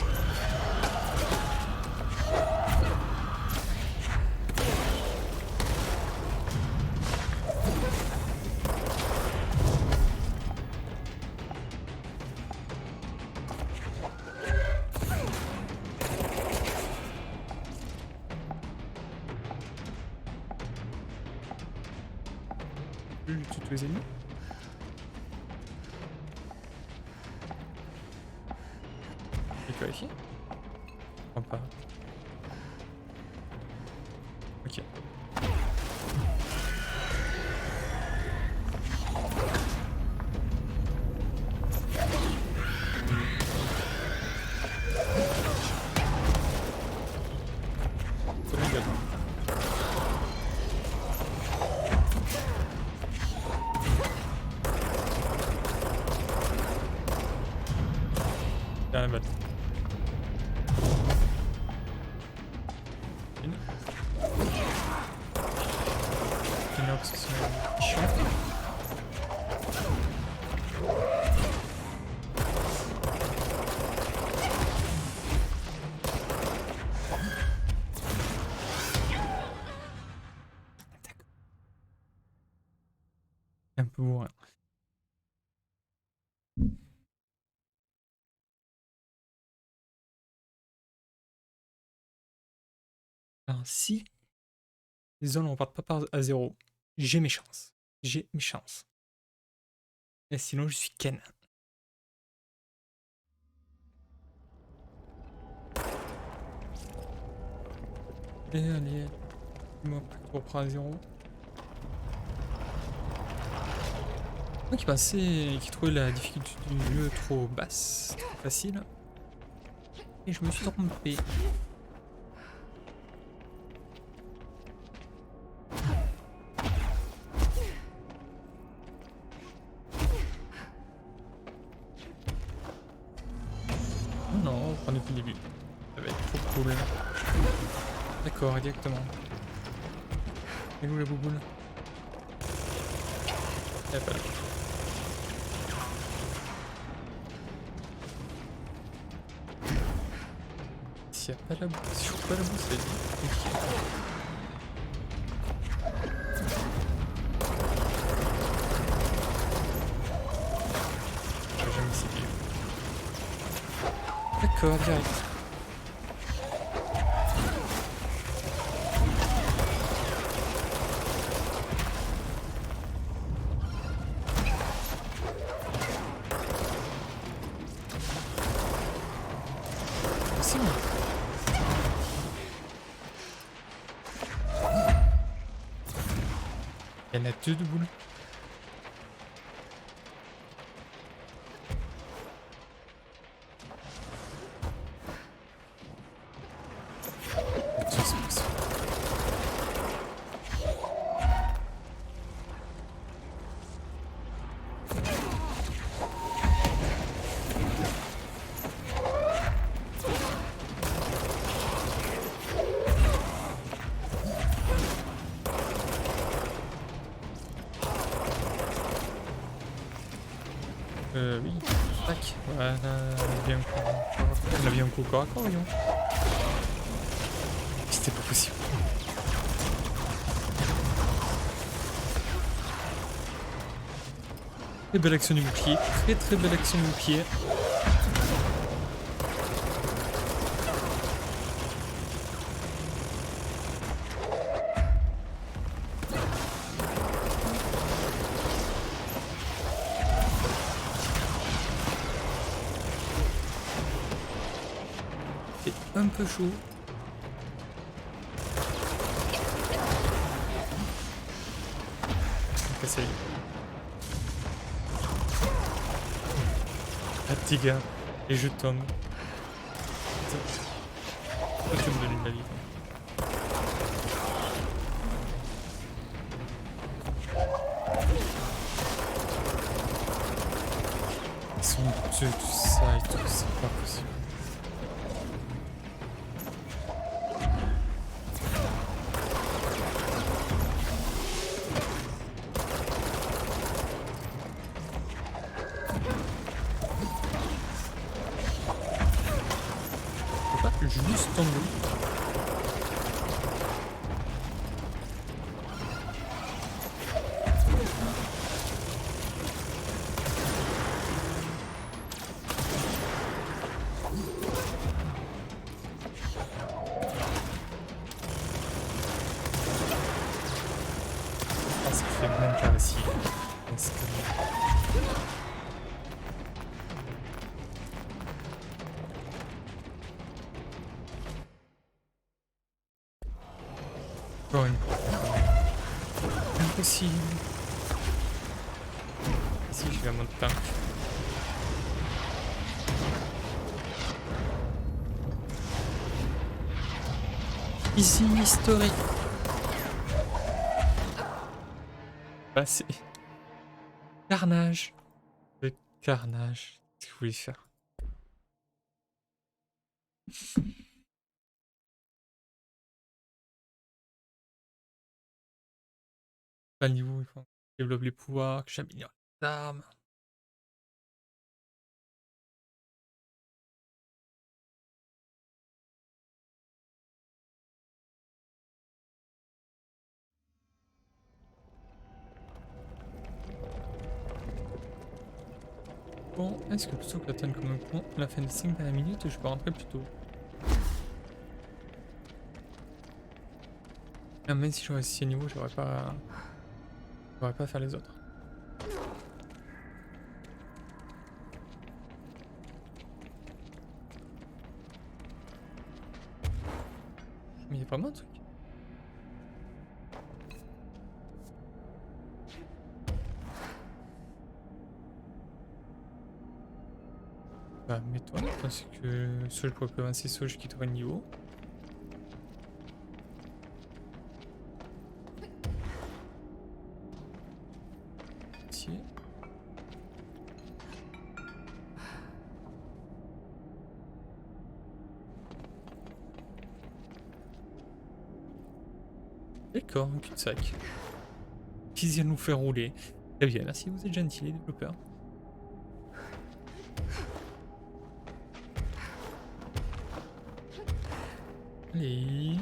Je tue tous les ennemis. Et vérifier. Je crois pas. Ok. C'est bon, gars. La balle. Une. Inox, c'est chiant. D'accord. Un peu bourrin. Alors, si les zones ne repartent pas à 0, j'ai mes chances. J'ai mes chances. Et sinon, je suis Ken. Et allez, dis-moi pas qu'on reprend à 0. Moi qui pensais, qui trouvait la difficulté du jeu trop basse, trop facile. Et je me suis trompé. Non, on prend depuis le début. Ça va être trop cool. D'accord, directement. Et où la bouboule? Elle est pas là. S'il n'y a pas la boue, si je trouve pas la boue, ça va être compliqué. Je vais jamais essayer. D'accord, direct. C'est bon. Il y en a deux de boules. Oui. Tac. Voilà, on a bien un coup corps à corps, voyons. C'était pas possible. Très belle action du bouclier. Très belle action du bouclier. C'est un peu chaud. Essaye. Ah petit gars, et je tombe. Pourquoi tu me donnes une vie? Ils sont deux, tout ça et tout, c'est pas possible. Juste tomber. Ah, ça fait même pas ici. Encore une. Impossible. Ici, je vais à mon tank. Ici, historique. Passé. Carnage. Le carnage. Qu'est-ce que vous voulez faire? Pas le niveau, il faut que je développe les pouvoirs, que j'améliore les armes. Bon, est-ce que plutôt que d'attendre comme un con la fin des 5 dernières minutes, je peux rentrer plus tôt? Ah, même si j'aurais 6 niveaux, j'aurais pas faire les autres. Mais il y a vraiment un truc. Bah, mets-toi, parce que soit je pourrais plus avancer, soit je quitterai le niveau. Ici. D'accord, un cul-de-sac. Qui vient nous faire rouler. Très bien, merci, vous êtes gentils les développeurs. Allez.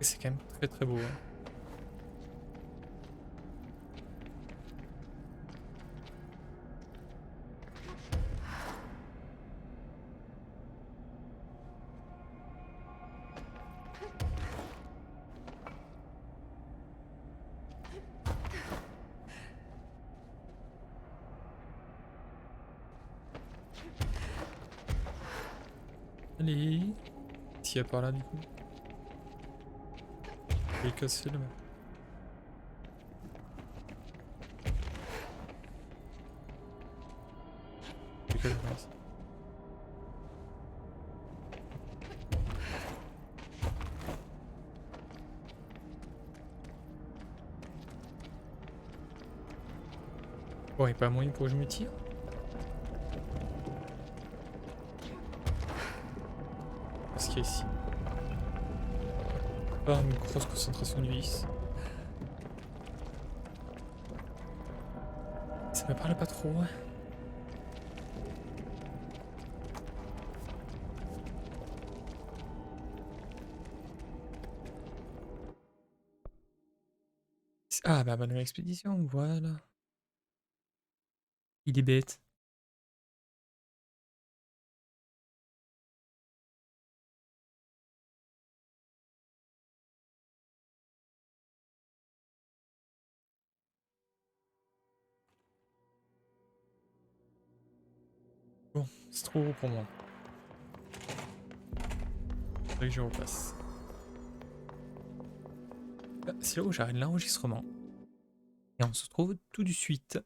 C'est quand même très très beau. Hein. Allez. S'il y a par là du coup. Je vais casser le mec. Je vais casser le mec. Bon, il n'y a pas moyen pour que je me tire. Qu'est-ce qu'il y a ici? Pas une grosse concentration du vice. Ça me parle pas trop. Ouais. Ah bah bonne expédition, voilà. Il est bête. Bon, c'est trop gros pour moi. Faudrait que je repasse. C'est là où j'arrête l'enregistrement. Et on se retrouve tout de suite.